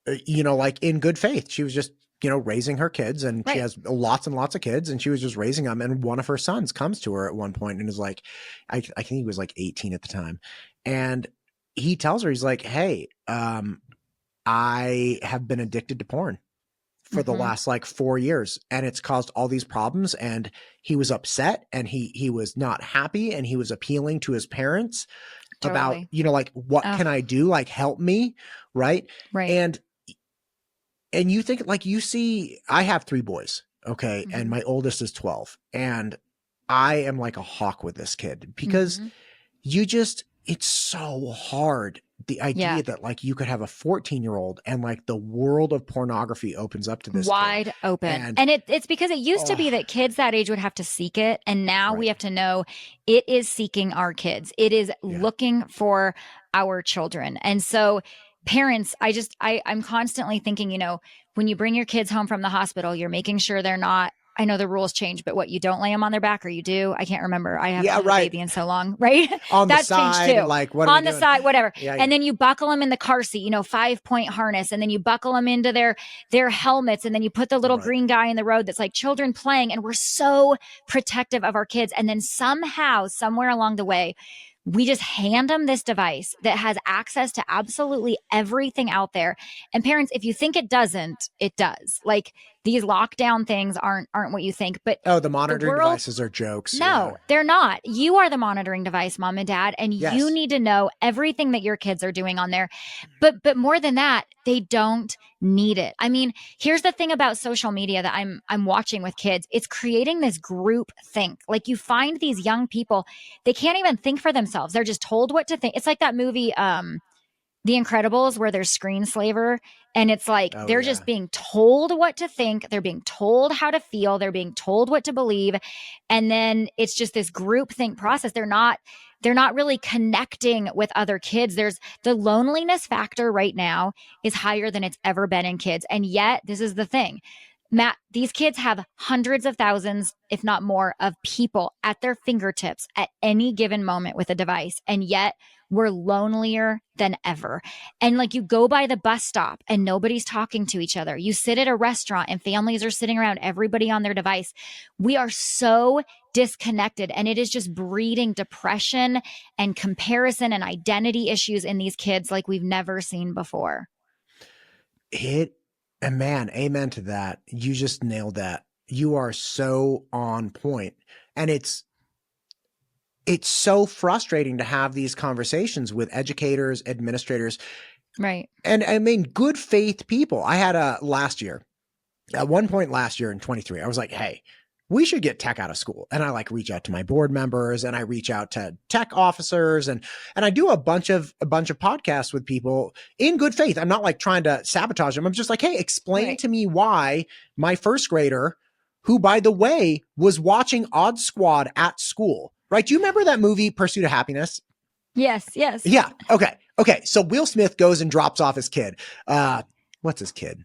like in good faith. She was just, raising her kids, and she has lots and lots of kids, and she was just raising them. And one of her sons comes to her at one point and is like, I think he was like 18 at the time. And he tells her, he's like, hey, I have been addicted to porn for the last like 4 years, and it's caused all these problems. And he was upset, and he was not happy, and he was appealing to his parents about, like, what can I do? Like, help me. Right. And you think, like, you see, I have 3 boys. Okay. And my oldest is 12, and I am like a hawk with this kid because it's so hard. The idea that like you could have a 14-year-old and like the world of pornography opens up to this wide open. And it's because it used to be that kids that age would have to seek it. And now we have to know it is seeking our kids. It is looking for our children. And so parents, I'm constantly thinking, when you bring your kids home from the hospital, you're making sure they're not, I know the rules change, but what, you don't lay them on their back, or you do? I can't remember. I haven't had a baby in so long, right? On That's the side, changed too. Like, what on the side, whatever. Yeah. And then you buckle them in the car seat, 5-point harness, and then you buckle them into their helmets, and then you put the little green guy in the road that's like children playing, and we're so protective of our kids. And then somehow, somewhere along the way, we just hand them this device that has access to absolutely everything out there. And parents, if you think it doesn't, it does. Like, these lockdown things aren't what you think. But the monitoring devices are jokes. No, they're not. You are the monitoring device, mom and dad, and you need to know everything that your kids are doing on there. But more than that, they don't need it. I mean, here's the thing about social media that I'm watching with kids. It's creating this group think. Like, you find these young people, they can't even think for themselves. They're just told what to think. It's like that movie, The Incredibles, where there's Screenslaver, and it's like they're just being told what to think. They're being told how to feel. They're being told what to believe. And then it's just this group think process. They're not really connecting with other kids. There's the loneliness factor right now is higher than it's ever been in kids. And yet, this is the thing, Matt, these kids have hundreds of thousands, if not more, of people at their fingertips at any given moment with a device. And yet we're lonelier than ever. And like, you go by the bus stop and nobody's talking to each other. You sit at a restaurant and families are sitting around, everybody on their device. We are so disconnected, and it is just breeding depression and comparison and identity issues in these kids like we've never seen before. And man, amen to that. You just nailed that. You are so on point. And it's so frustrating to have these conversations with educators, administrators. Right. And I mean, good faith people. I had at one point last year in 23, I was like, hey, we should get tech out of school. And I like reach out to my board members and I reach out to tech officers and I do a bunch of podcasts with people in good faith. I'm not like trying to sabotage them. I'm just like, hey, explain to me why my first grader, who by the way was watching Odd Squad at school, right? Do you remember that movie Pursuit of Happiness? Yes. Yeah. Okay. So Will Smith goes and drops off his kid. What's his kid?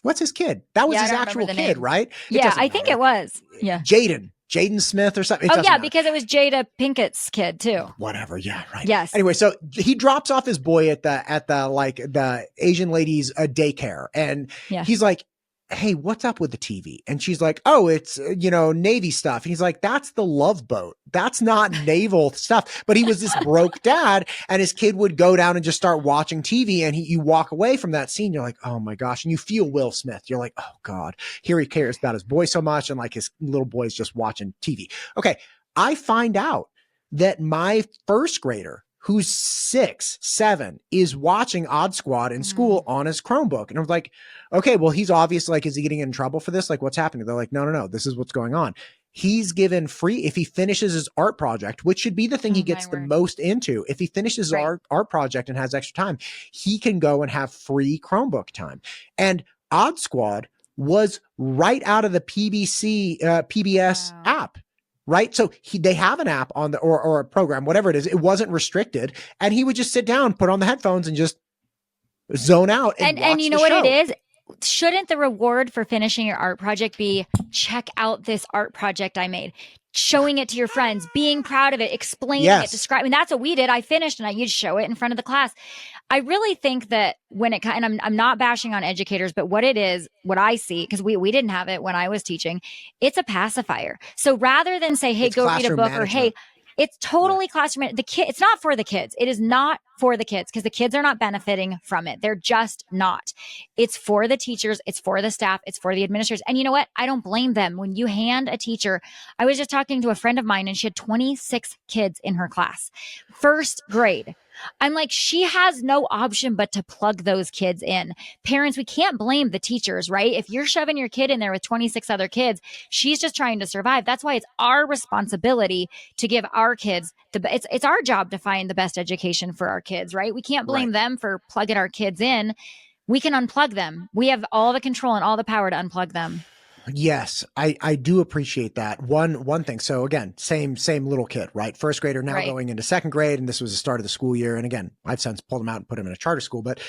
What's his kid? That was his actual kid, name. Right? I think it was. Yeah. Jaden Smith or something. Because it was Jada Pinkett's kid too. Whatever. Yeah. Right. Yes. Anyway, so he drops off his boy at the Asian lady's daycare. And he's like, hey, what's up with the TV? And she's like, oh, it's, Navy stuff. And he's like, that's the Love Boat. That's not naval stuff. But he was this broke dad and his kid would go down and just start watching TV. And you walk away from that scene. You're like, oh my gosh. And you feel Will Smith. You're like, oh God, here he cares about his boy so much. And like his little boy's just watching TV. Okay. I find out that my first grader, who's 6, 7, is watching Odd Squad in school on his Chromebook. And I was like, okay, well, he's obviously like, is he getting in trouble for this? Like, what's happening? They're like, no, this is what's going on. He's given free, if he finishes his art project, which should be the thing he gets the most into. If he finishes his art project and has extra time, he can go and have free Chromebook time. And Odd Squad was right out of the PBS app. Right. So they have an app on or a program, whatever it is. It wasn't restricted. And he would just sit down, put on the headphones and just zone out. And you know what it is? Shouldn't the reward for finishing your art project be check out this art project I made? Showing it to your friends, being proud of it, explaining it, describing. That's what we did. I finished and you'd show it in front of the class. I really think that and I'm not bashing on educators, but what it is, what I see, because we didn't have it when I was teaching, it's a pacifier. So rather than say, hey, go read a book, or hey, it's totally classroom. It's not for the kids. It is not for the kids because the kids are not benefiting from it. They're just not. It's for the teachers. It's for the staff. It's for the administrators. And you know what? I don't blame them. When you hand a teacher, I was just talking to a friend of mine and she had 26 kids in her class, first grade. I'm like, she has no option but to plug those kids in. Parents, we can't blame the teachers, right? If you're shoving your kid in there with 26 other kids, she's just trying to survive. That's why it's our responsibility to give our kids it's our job to find the best education for our kids, right? We can't blame them for plugging our kids in. We can unplug them. We have all the control and all the power to unplug them. Yes, I do appreciate that. One thing. So again, same little kid, right? First grader now going into second grade. And this was the start of the school year. And again, I've since pulled him out and put him in a charter school, but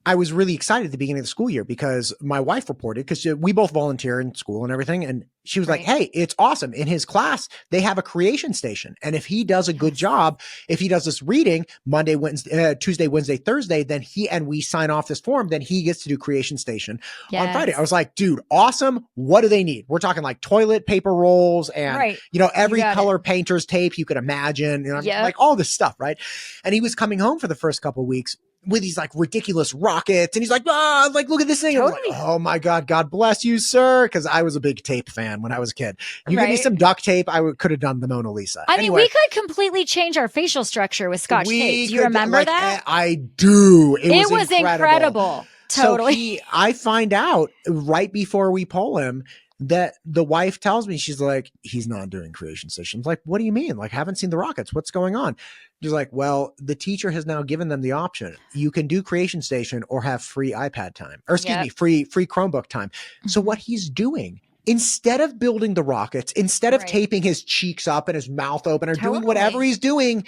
I was really excited at the beginning of the school year because my wife reported, because we both volunteer in school and everything. And she was like, hey, it's awesome. In his class, they have a creation station. And if he does a good job, if he does this reading Monday, Wednesday, Tuesday, Wednesday, Thursday, then we sign off this form, then he gets to do creation station on Friday. I was like, dude, awesome. What do they need? We're talking like toilet paper rolls and, every color painter's tape you could imagine, like all this stuff. Right. And he was coming home for the first couple of weeks with these like ridiculous rockets. And he's like, look at this thing. Like, oh my God, God bless you, sir. Cause I was a big tape fan when I was a kid. You give me some duct tape, I could have done the Mona Lisa. I mean, we could completely change our facial structure with Scotch tape. Do you remember that? I do. It was incredible. Totally. So I find out right before we poll him that the wife tells me, she's like, he's not doing creation sessions. Like, what do you mean? Like, haven't seen the rockets. What's going on? She's like, well, the teacher has now given them the option. You can do creation station or have free iPad time, or excuse me, free Chromebook time. So what he's doing, instead of building the rockets, instead of taping his cheeks up and his mouth open or doing whatever he's doing,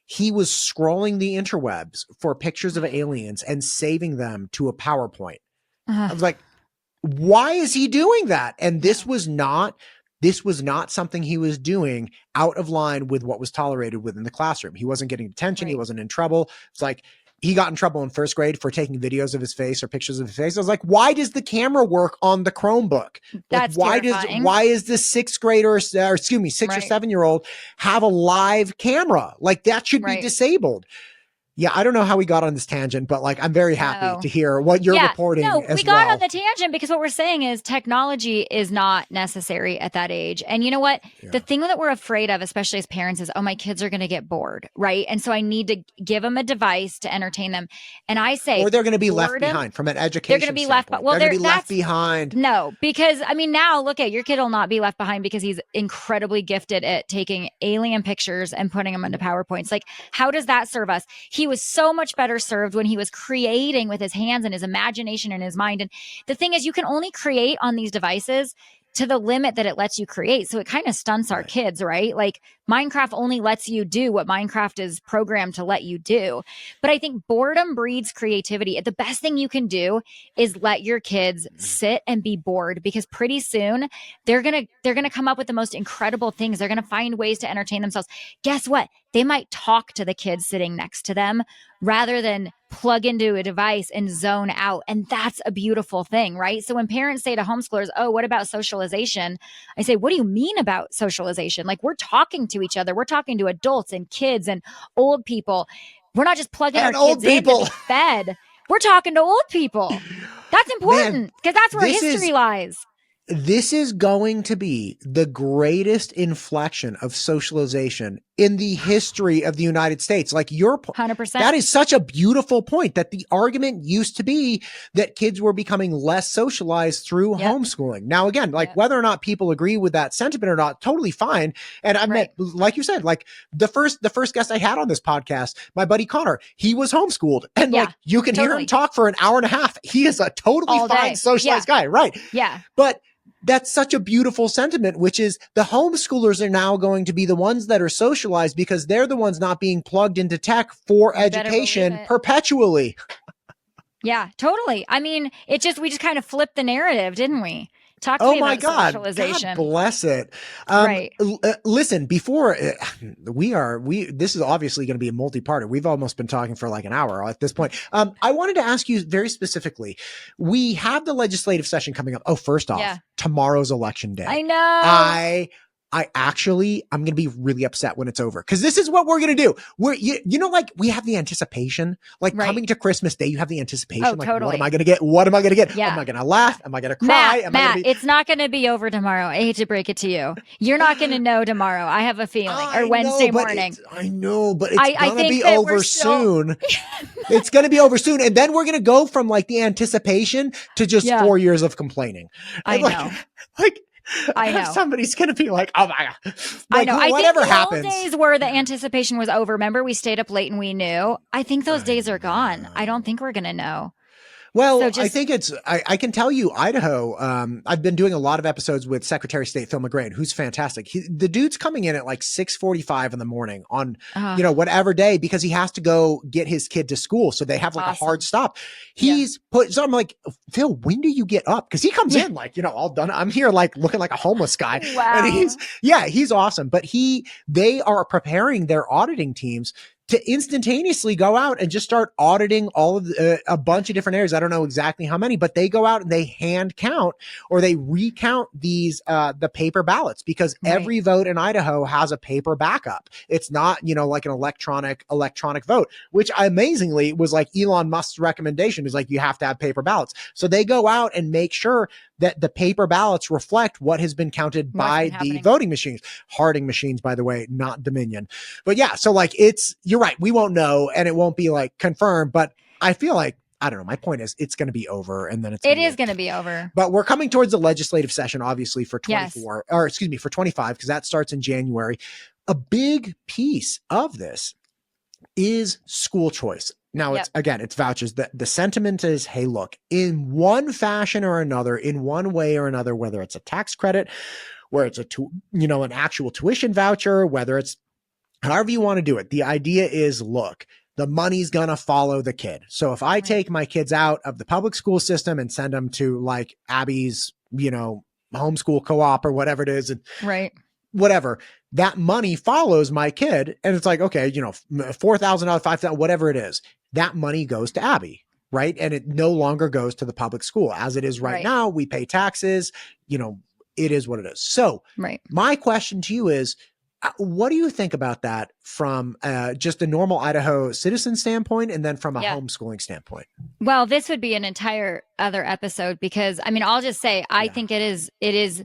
he was scrolling the interwebs for pictures of aliens and saving them to a PowerPoint. I was like, why is he doing that? And this was not something he was doing out of line with what was tolerated within the classroom. He wasn't getting detention. He wasn't in trouble. It's like he got in trouble in first grade for taking videos of his face or pictures of his face. I was like, why does the camera work on the Chromebook? That's terrifying. Why is this sixth or 6 or 7 year old have a live camera? Like that should be disabled. Yeah, I don't know how we got on this tangent, but like I'm very happy to hear what you're reporting as we got well. on the tangent because what we're saying is technology is not necessary at that age. And you know what? Yeah. The thing that we're afraid of, especially as parents, is, oh, my kids are going to get bored, right? And so I need to give them a device to entertain them. And I say, or they're going to be left behind from an education. They're going to be left. Well, they're going to be left behind. No, because I mean, now look at your kid will not be left behind because he's incredibly gifted at taking alien pictures and putting them into PowerPoints. Like, how does that serve us? He was so much better served when he was creating with his hands and his imagination and his mind. And the thing is, you can only create on these devices to the limit that it lets you create. So it kind of stunts our kids, right? Like Minecraft only lets you do what Minecraft is programmed to let you do. But I think boredom breeds creativity. The best thing you can do is let your kids sit and be bored, because pretty soon they're going to come up with the most incredible things. They're going to find ways to entertain themselves. Guess what? They might talk to the kids sitting next to them rather than plug into a device and zone out. And that's a beautiful thing, right? So when parents say to homeschoolers, oh, what about socialization? I say, what do you mean about socialization? Like, we're talking to each other. We're talking to adults and kids and old people. We're not just plugging our kids in to be fed. We're talking to old people. That's important because that's where history lies. This is going to be the greatest inflection of socialization in the history of the United States. Like, your 100%. That is such a beautiful point, that the argument used to be that kids were becoming less socialized through homeschooling. Now, again, like whether or not people agree with that sentiment or not, totally fine. And I met, like you said, like the first guest I had on this podcast, my buddy Connor, he was homeschooled, and like you can hear him talk for an hour and a half. He is a totally fine socialized guy. Right. Yeah. But that's such a beautiful sentiment, which is the homeschoolers are now going to be the ones that are socialized because they're the ones not being plugged into tech for education perpetually. Yeah, totally. I mean, we just kind of flipped the narrative, didn't we? Talk to me about socialization. God bless it. Right. Listen, before this is obviously going to be a multi-parter. We've almost been talking for like an hour at this point. I wanted to ask you very specifically, we have the legislative session coming up. Oh, first off, tomorrow's election day. I know. I'm going to be really upset when it's over, because this is what we're going to do. Like we have the anticipation, like coming to Christmas Day, you have the anticipation. Oh, like, totally. What am I going to get? What am I going to get? Yeah. Am I going to laugh? Am I going to cry? Matt, it's not going to be over tomorrow. I hate to break it to you. You're not going to know tomorrow. I have a feeling. Or Wednesday morning. I know, but it's going to be over soon. It's going to be over soon. And then we're going to go from like the anticipation to just 4 years of complaining. I know. I know somebody's going to be like, oh my God. Like, I know. Whatever I think happens. Old days where the anticipation was over. Remember, we stayed up late and we knew. I think those days are gone. I don't think we're going to know. Well, I think I can tell you, Idaho, I've been doing a lot of episodes with Secretary of State Phil McGrain, who's fantastic. The dude's coming in at like 6:45 in the morning on, whatever day, because he has to go get his kid to school. So they have like a hard stop. So I'm like, Phil, when do you get up? Cause he comes in like, all done. I'm here like looking like a homeless guy. Wow. And he's awesome. But they are preparing their auditing teams to instantaneously go out and just start auditing all of a bunch of different areas. I don't know exactly how many, but they go out and they hand count, or they recount these, the paper ballots, because every vote in Idaho has a paper backup. It's not, like an electronic vote, which amazingly was like Elon Musk's recommendation, is like, you have to have paper ballots. So they go out and make sure that the paper ballots reflect what has been counted by the voting machines. Harding machines, by the way, not Dominion. But yeah, so like you're right. We won't know, and it won't be like confirmed, but I feel like, I don't know. My point is, it's going to be over, and then it is going to be over. But we're coming towards the legislative session, obviously, for 24, or excuse me, for 25, because that starts in January. A big piece of this is school choice. Now, it's vouchers. The sentiment is, hey, look, in one fashion or another, in one way or another, whether it's a tax credit, where it's an actual tuition voucher, whether it's however you want to do it. The idea is, look, the money's going to follow the kid. So if I take my kids out of the public school system and send them to like Abby's, homeschool co-op or whatever it is, and whatever, that money follows my kid. And it's like, okay, $4,000, $5,000, whatever it is, that money goes to Abby, right? And it no longer goes to the public school as it is right now. We pay taxes, it is what it is. So my question to you is, What do you think about that from just a normal Idaho citizen standpoint, and then from a Yeah. homeschooling standpoint? Well, this would be an entire other episode because I mean, I'll just say I Yeah. think it is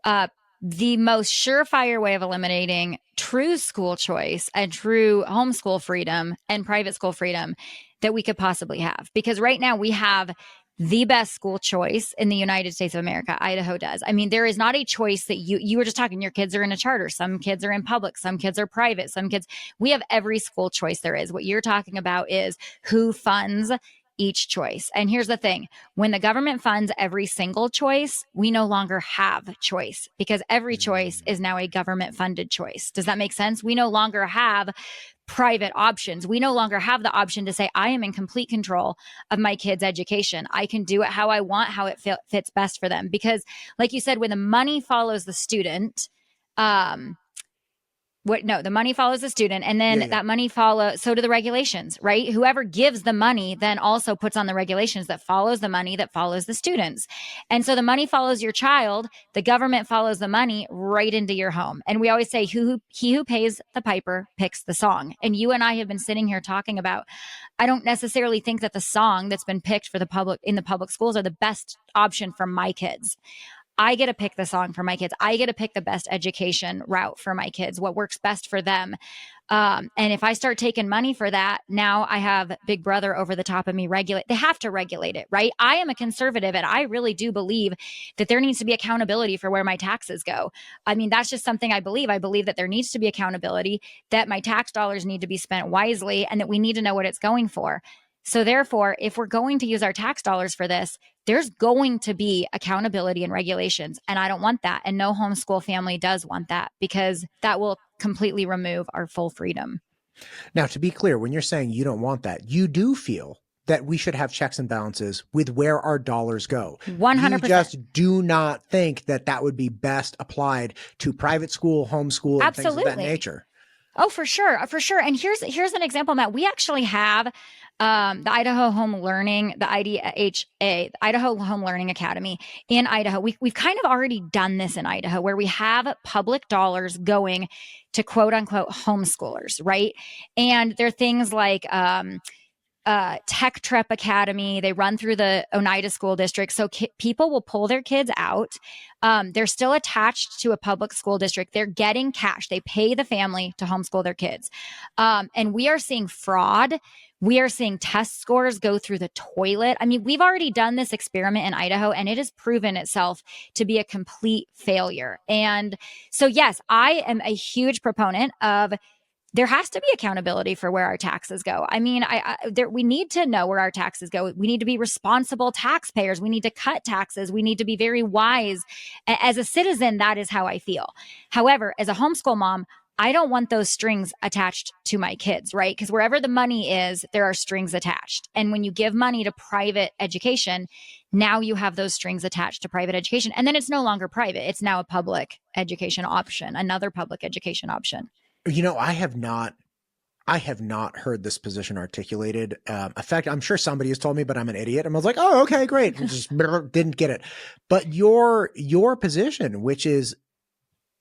uh, the most surefire way of eliminating true school choice and true homeschool freedom and private school freedom that we could possibly have. Because right now we have the best school choice in the United States of America. Idaho does. I mean, there is not a choice that you were just talking, your kids are in a charter, some kids are in public, some kids are private, some kids, we have every school choice there is. What you're talking about is who funds each choice. And here's the thing, when the government funds every single choice, we no longer have choice because every choice is now a government funded choice. Does that make sense? We no longer have private options. We no longer have the option to say, I am in complete control of my kids' education. I can do it how I want, how it fits best for them. Because, like you said, when the money follows the student, the money follows the student, and then that money so do the regulations, right? Whoever gives the money then also puts on the regulations that follows the money that follows the students. And so the money follows your child, the government follows the money right into your home. And we always say, he who pays the piper picks the song. And you and I have been sitting here talking about, I don't necessarily think that the song that's been picked for the public schools are the best option for my kids. I get to pick the song for my kids. I get to pick the best education route for my kids, what works best for them. And if I start taking money for that, now I have Big Brother over the top of me regulate. They have to regulate it, right? I am a conservative and I really do believe that there needs to be accountability for where my taxes go. I mean, that's just something I believe. I believe that there needs to be accountability, that my tax dollars need to be spent wisely, and that we need to know what it's going for. So therefore, if we're going to use our tax dollars for this, there's going to be accountability and regulations. And I don't want that. And no homeschool family does want that because that will completely remove our full freedom. Now, to be clear, when you're saying you don't want that, you do feel that we should have checks and balances with where our dollars go. 100%. You just do not think that that would be best applied to private school, homeschool, and things of that nature. Oh, for sure. For sure. And here's an example, Matt. We actually have the Idaho Home Learning, the IDHA, the Idaho Home Learning Academy in Idaho. We've kind of already done this in Idaho where we have public dollars going to quote unquote homeschoolers, right? And there are things like Tech Trep Academy. They run through the Oneida School District. So people will pull their kids out. They're still attached to a public school district. They're getting cash. They pay the family to homeschool their kids. And we are seeing fraud. We are seeing test scores go through the toilet. I mean, we've already done this experiment in Idaho and it has proven itself to be a complete failure. And so, yes, I am a huge proponent of there has to be accountability for where our taxes go. I mean, we need to know where our taxes go. We need to be responsible taxpayers. We need to cut taxes. We need to be very wise. As a citizen, that is how I feel. However, as a homeschool mom, I don't want those strings attached to my kids, right? Because wherever the money is, there are strings attached. And when you give money to private education, now you have those strings attached to private education. And then it's no longer private. It's now a public education option, another public education option. You know, I have not heard this position articulated. In fact, I'm sure somebody has told me, but I'm an idiot. And I was like, oh, okay, great. And just didn't get it. But your position, which is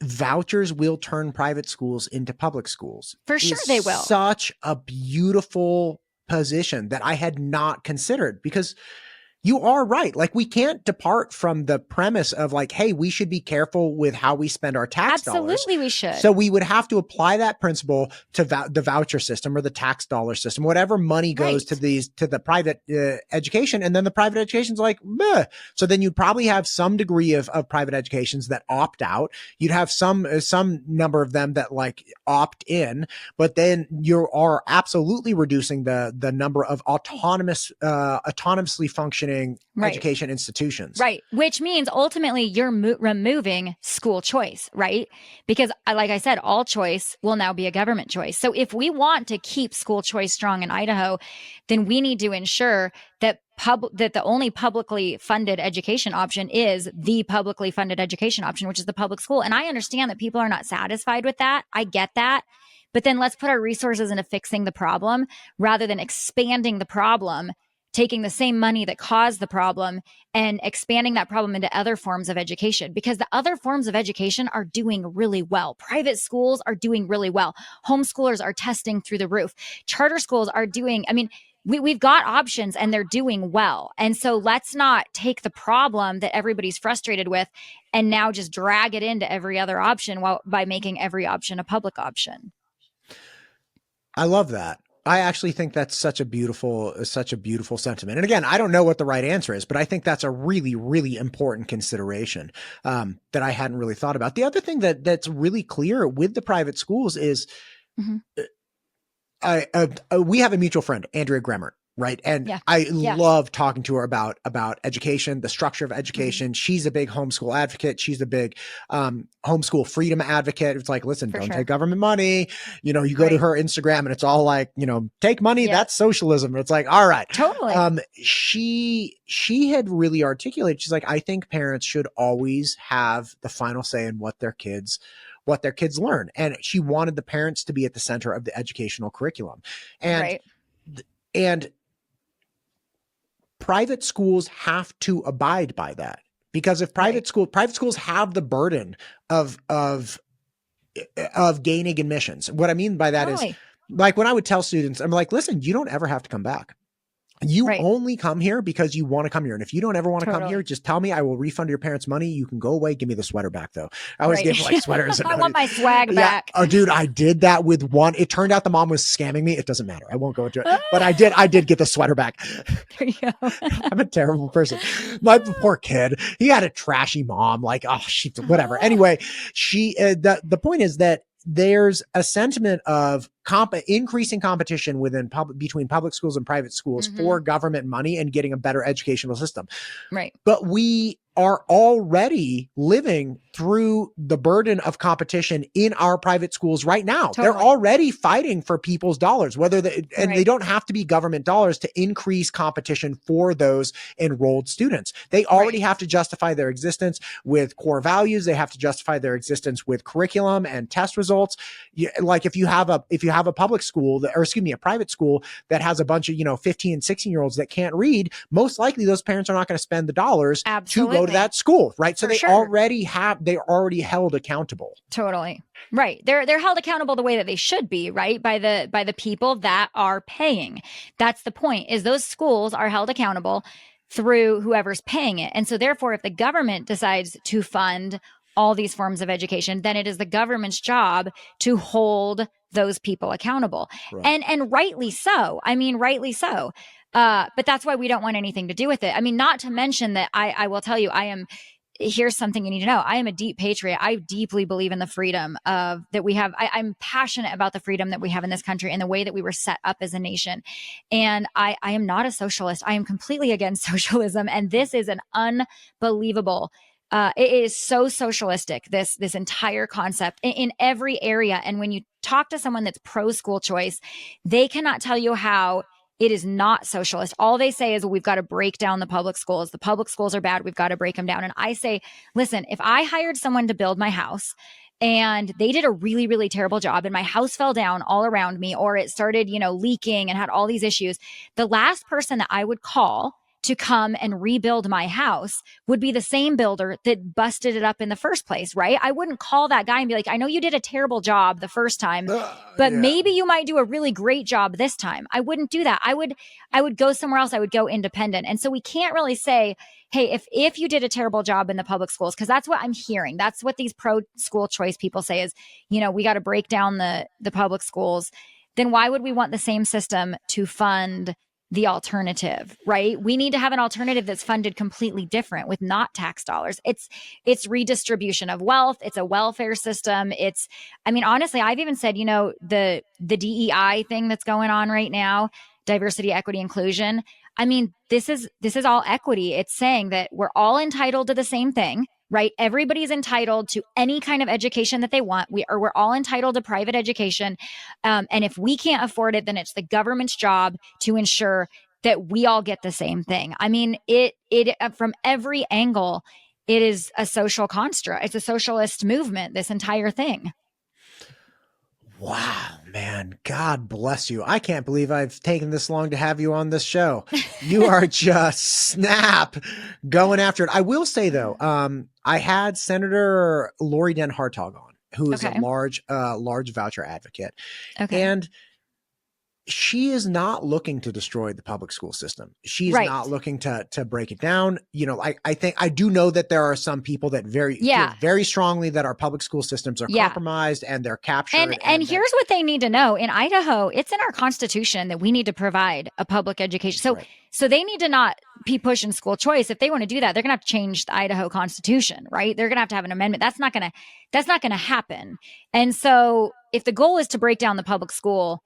vouchers will turn private schools into public schools. For sure they will. Such a beautiful position that I had not considered, because you are right. Like, we can't depart from the premise of like, hey, we should be careful with how we spend our tax dollars. Absolutely, we should. So we would have to apply that principle to the voucher system or the tax dollar system, whatever money goes to the private education. And then the private education's like, meh. So then you'd probably have some degree of private educations that opt out. You'd have some number of them that like opt in, but then you are absolutely reducing the number of autonomously functioning education institutions. Right. Which means ultimately you're removing school choice, right? Because like I said, all choice will now be a government choice. So if we want to keep school choice strong in Idaho, then we need to ensure that that the only publicly funded education option is the publicly funded education option, which is the public school. And I understand that people are not satisfied with that. I get that. But then let's put our resources into fixing the problem rather than expanding the problem taking the same money that caused the problem and expanding that problem into other forms of education, because the other forms of education are doing really well. Private schools are doing really well. Homeschoolers are testing through the roof. Charter schools are doing, I mean, we've got options and they're doing well. And so let's not take the problem that everybody's frustrated with and now just drag it into every other option by making every option a public option. I love that. I actually think that's such a beautiful sentiment. And again, I don't know what the right answer is, but I think that's a really, really important consideration that I hadn't really thought about. The other thing that's really clear with the private schools is we have a mutual friend, Andrea Gremmert, right? And I love talking to her about education, the structure of education. She's a big homeschool advocate. She's a big homeschool freedom advocate. It's like, listen, don't take government money. You know, you go to her Instagram and it's all like, you know, take money, that's socialism. It's like, all right. Totally. She had really articulated, she's like, I think parents should always have the final say in what their kids learn. And she wanted the parents to be at the center of the educational curriculum. And private schools have to abide by that, because if private schools have the burden of gaining admissions. What I mean by that is, like, when I would tell students, I'm like, listen, you don't ever have to come back. You only come here because you want to come here. And if you don't ever want to come here, just tell me. I will refund your parents' money. You can go away. Give me the sweater back, though. I always give like sweaters. I want my swag back. Oh, dude, I did that with one. It turned out the mom was scamming me. It doesn't matter. I won't go into it. But I did get the sweater back. There you go. I'm a terrible person. My poor kid. He had a trashy mom. Like, oh, whatever. Anyway, the point is that there's a sentiment of increasing competition between public schools and private schools for government money and getting a better educational system. Right. But we are already living through the burden of competition in our private schools right now. Totally. They're already fighting for people's dollars, they don't have to be government dollars to increase competition for those enrolled students. They already have to justify their existence with core values. They have to justify their existence with curriculum and test results. Like if you have a public school a private school that has a bunch of, 15 and 16-year-olds that can't read, most likely those parents are not going to spend the dollars to go to that school, right? So they're already held accountable. Totally. Right. They're held accountable the way that they should be, right? By the people that are paying. That's the point, is those schools are held accountable through whoever's paying it. And so therefore, if the government decides to fund all these forms of education, then it is the government's job to hold those people accountable. Right. And rightly so. I mean, rightly so. But that's why we don't want anything to do with it. I mean, not to mention that I will tell you, here's something you need to know. I am a deep patriot. I deeply believe in the freedom that we have. I'm passionate about the freedom that we have in this country and the way that we were set up as a nation. And I am not a socialist. I am completely against socialism. And this is an unbelievable it is so socialistic, this entire concept in every area. And when you talk to someone that's pro school choice, they cannot tell you how it is not socialist. All they say is, well, we've got to break down the public schools. The public schools are bad. We've got to break them down. And I say, listen, if I hired someone to build my house and they did a really, really terrible job and my house fell down all around me, or it started, leaking and had all these issues, the last person that I would call to come and rebuild my house would be the same builder that busted it up in the first place, right? I wouldn't call that guy and be like, I know you did a terrible job the first time, but maybe you might do a really great job this time. I wouldn't do that. I would go somewhere else. I would go independent. And so we can't really say, hey, if you did a terrible job in the public schools, because that's what I'm hearing. That's what these pro school choice people say is, we got to break down the public schools. Then why would we want the same system to fund the alternative, right? We need to have an alternative that's funded completely different with not tax dollars. It's redistribution of wealth. It's a welfare system. Honestly, I've even said, the DEI thing that's going on right now, diversity, equity, inclusion. I mean, this is all equity. It's saying that we're all entitled to the same thing, right? Everybody's entitled to any kind of education that they want. We're all entitled to private education. And if we can't afford it, then it's the government's job to ensure that we all get the same thing. I mean, it from every angle, it is a social construct. It's a socialist movement, this entire thing. Wow, Man, God bless you. I can't believe I've taken this long to have you on this show. You are just snap going after it. I will say though, I had Senator Lori Den Hartog on, who is a Okay. large voucher advocate. Okay. And she is not looking to destroy the public school system. She's Right. not looking to break it down. You know, I think I do know that there are some people that feel very strongly that our public school systems are compromised and they're captured. And here's what they need to know. In Idaho, it's in our constitution that we need to provide a public education. So so they need to not be pushing school choice. If they want to do that, they're gonna have to change the Idaho constitution, right? They're gonna have an amendment. That's not gonna happen. And so if the goal is to break down the public school,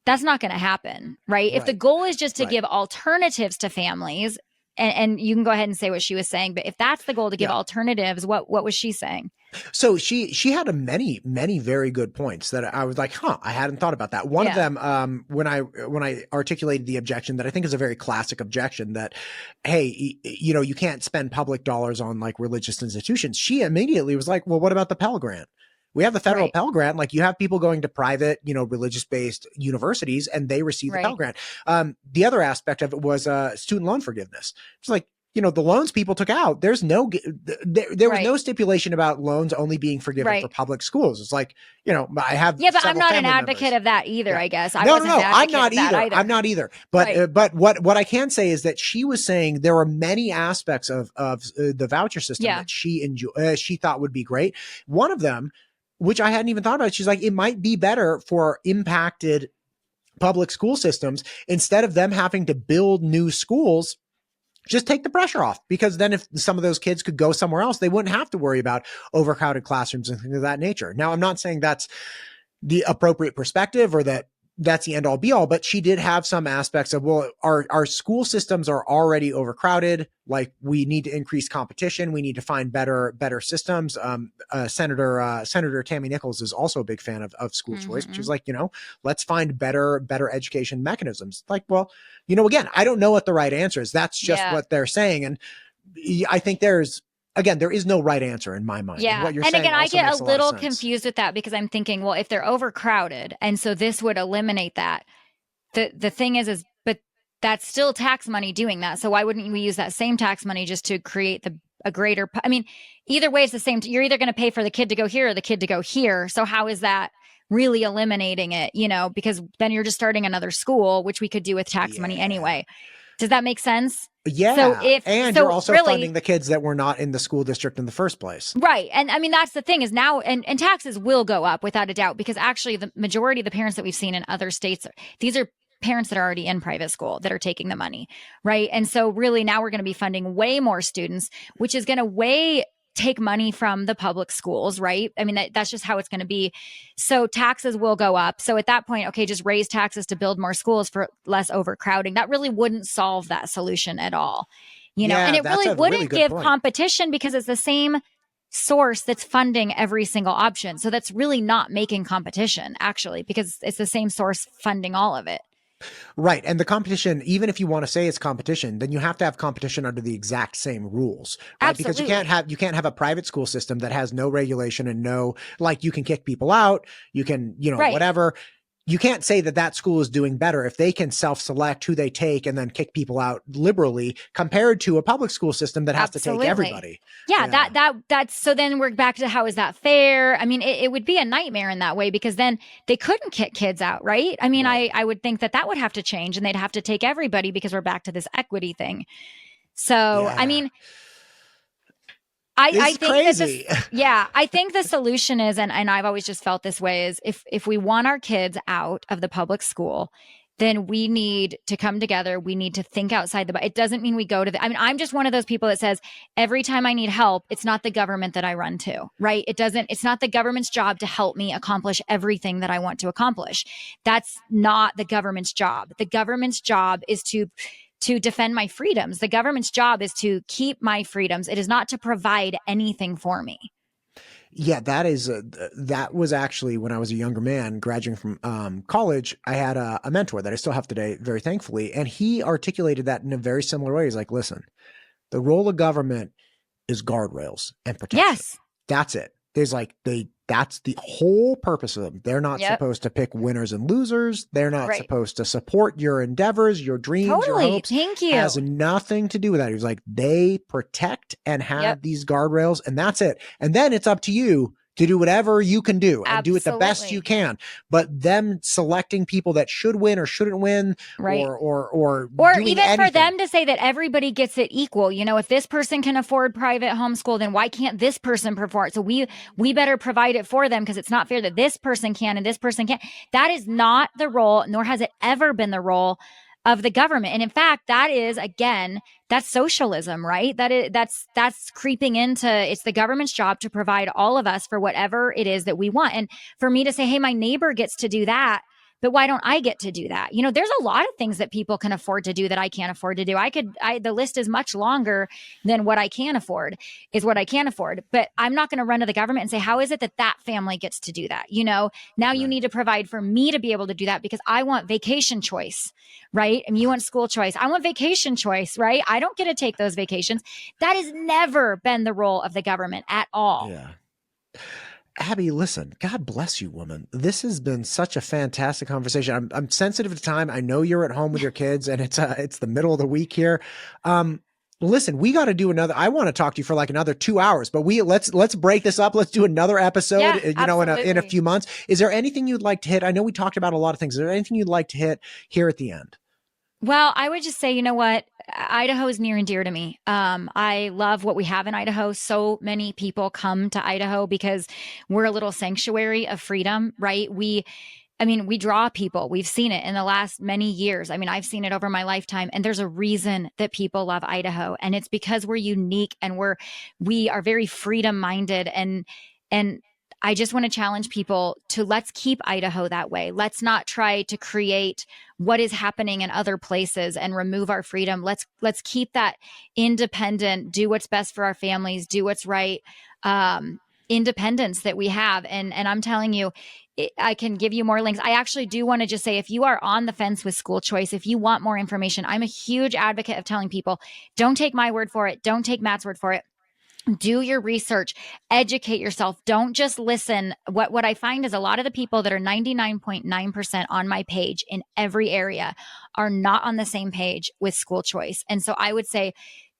that's not going to happen, right? If the goal is just to give alternatives to families, and you can go ahead and say what she was saying, but if that's the goal to give alternatives, what was she saying? So she had many very good points that I was like, I hadn't thought about that. One of them, when I articulated the objection that I think is a very classic objection that, hey, you know, you can't spend public dollars on like religious institutions. She immediately was like, well, what about the Pell Grant? We have the federal Pell Grant. Like you have people going to private, you know, religious-based universities and they receive the Pell Grant. The other aspect of it was student loan forgiveness. It's like, you know, the loans people took out, there's no, there was no stipulation about loans only being forgiven for public schools. It's like, you know, I have but I'm not an advocate of that either, I guess. No, I'm not either. I'm not either. But what I can say is that she was saying there were many aspects of the voucher system that she thought would be great. One of them, which I hadn't even thought about. She's like, it might be better for impacted public school systems, instead of them having to build new schools, just take the pressure off, because then if some of those kids could go somewhere else, they wouldn't have to worry about overcrowded classrooms and things of that nature. Now, I'm not saying that's the appropriate perspective or that that's the end all be all, but she did have some aspects of, well, our school systems are already overcrowded. Like we need to increase competition. We need to find better systems. Senator Tammy Nichols is also a big fan of school choice, which is like, you know, let's find better education mechanisms. Like, well, you know, again, I don't know what the right answer is. That's just what they're saying. And I think there is no right answer in my mind. Yeah. What you're and saying again, I get a little sense. confused with that, because I'm thinking, well, if they're overcrowded, and so this would eliminate that. The thing is, but that's still tax money doing that. So why wouldn't we use that same tax money just to create a greater, I mean, either way, it's the same. You're either going to pay for the kid to go here or the kid to go here. So how is that really eliminating it? You know, because then you're just starting another school, which we could do with tax money anyway. Does that make sense? Yeah. So you're also funding the kids that were not in the school district in the first place. Right. And I mean, that's the thing is now, and taxes will go up without a doubt, because actually the majority of the parents that we've seen in other states, these are parents that are already in private school that are taking the money. Right. And so really now we're going to be funding way more students, which is going to take money from the public schools, right? I mean, that's just how it's going to be. So taxes will go up. So at that point, okay, just raise taxes to build more schools for less overcrowding. That really wouldn't solve that solution at all. You know, and it really wouldn't give competition, because it's the same source that's funding every single option. So that's really not making competition, actually, because it's the same source funding all of it. Right. And the competition, even if you want to say it's competition, then you have to have competition under the exact same rules. Right? Absolutely. Because you can't have a private school system that has no regulation and no, like, you can kick people out, you can, you know, whatever. You can't say that school is doing better if they can self-select who they take and then kick people out liberally, compared to a public school system that has to take everybody. Yeah. That's, so then we're back to, how is that fair? I mean, it would be a nightmare in that way, because then they couldn't kick kids out, right? I mean, I would think that would have to change, and they'd have to take everybody, because we're back to this equity thing. So, I mean, I think crazy. I think the solution is, and I've always just felt this way, is if we want our kids out of the public school, then we need to come together. We need to think outside the box. It doesn't mean we go to I mean, I'm just one of those people that says every time I need help, it's not the government that I run to, right? It's not the government's job to help me accomplish everything that I want to accomplish. That's not the government's job. The government's job is to defend my freedoms. The government's job is to keep my freedoms. It is not to provide anything for me. Yeah, that was actually when I was a younger man graduating from college. I had a mentor that I still have today, very thankfully. And he articulated that in a very similar way. He's like, listen, the role of government is guardrails and protection. Yes. That's it. there's like that's the whole purpose of them. They're not Yep. supposed to pick winners and losers. They're not Right. supposed to support your endeavors, your dreams, your Totally. hopes. Thank you. Has nothing to do with that. He was like, they protect and have Yep. these guardrails, and that's it. And then it's up to you to do whatever you can do and do it the best Absolutely. you can. But them selecting people that should win or shouldn't win, Right. or even anything. for them to say that everybody gets it equal. You know, if this person can afford private homeschool, then why can't this person afford it? So we better provide it for them because it's not fair that this person can and this person can't. That is not the role, nor has it ever been the role of the government. And in fact, that is, again, that's socialism, right? That's creeping into, it's the government's job to provide all of us for whatever it is that we want. And for me to say, hey, my neighbor gets to do that, but why don't I get to do that? You know, there's a lot of things that people can afford to do that I can't afford to do. The list is much longer than what I can afford is what I can afford. But I'm not going to run to the government and say, how is it that that family gets to do that? You know, now you need to provide for me to be able to do that because I want vacation choice, right? And you want school choice. I want vacation choice, right? I don't get to take those vacations. That has never been the role of the government at all. Yeah. Aby, listen, God bless you, woman. This has been such a fantastic conversation. I'm sensitive to time. I know you're at home with your kids and it's the middle of the week here. Listen, we got to do another, I want to talk to you for like another 2 hours, but let's break this up. Let's do another episode, in a few months. Is there anything you'd like to hit? I know we talked about a lot of things. Is there anything you'd like to hit here at the end? Well, I would just say, you know what? Idaho is near and dear to me. I love what we have in Idaho. So many people come to Idaho because we're a little sanctuary of freedom, right? We draw people. We've seen it in the last many years. I mean, I've seen it over my lifetime, and there's a reason that people love Idaho, and it's because we're unique and we are very freedom minded and I just want to challenge people to let's keep Idaho that way. Let's not try to create what is happening in other places and remove our freedom. Let's keep that independent, do what's best for our families, do what's right, independence that we have. And I'm telling you, I can give you more links. I actually do want to just say, if you are on the fence with school choice, if you want more information, I'm a huge advocate of telling people, don't take my word for it. Don't take Matt's word for it. Do your research, educate yourself. Don't just listen. What I find is a lot of the people that are 99.9% on my page in every area are not on the same page with school choice. And so I would say,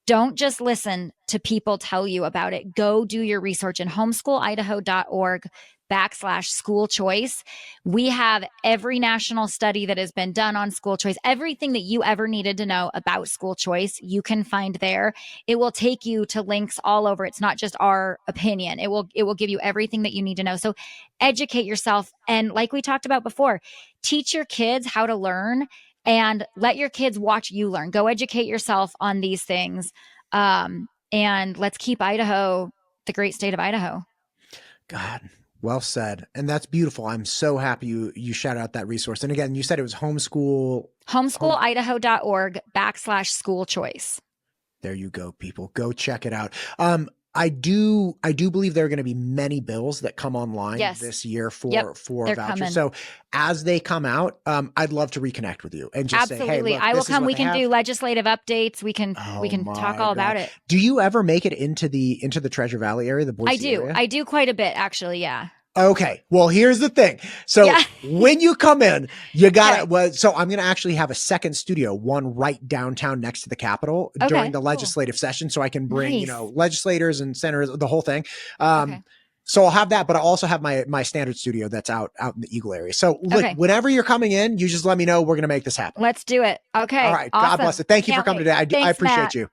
don't just listen to people tell you about it. Go do your research in homeschoolidaho.org/school choice. We have every national study that has been done on school choice. Everything that you ever needed to know about school choice, you can find there. It will take you to links all over. It's not just our opinion. It will give you everything that you need to know. So educate yourself. And like we talked about before, teach your kids how to learn and let your kids watch you learn. Go educate yourself on these things. And let's keep Idaho, the great state of Idaho. God, well said. And that's beautiful. I'm so happy you shout out that resource. And again, you said it was homeschoolidaho.org/school choice. There you go, people. Go check it out. I do believe there are going to be many bills that come online this year for vouchers. Coming. So as they come out, I'd love to reconnect with you and just say, hey, look, I will come. We can do legislative updates. We can talk all about it. Do you ever make it into the Treasure Valley area, the Boise area? I do quite a bit, actually. Yeah. Okay. Well, here's the thing. So when you come in, you got to, so I'm going to actually have a second studio, one right downtown next to the Capitol during the legislative session. So I can bring, legislators and senators, the whole thing. So I'll have that, but I also have my standard studio that's out in the Eagle area. So look, whenever you're coming in, you just let me know. We're going to make this happen. Let's do it. Okay. All right. Awesome. God bless it. Thank you for coming today. I appreciate you.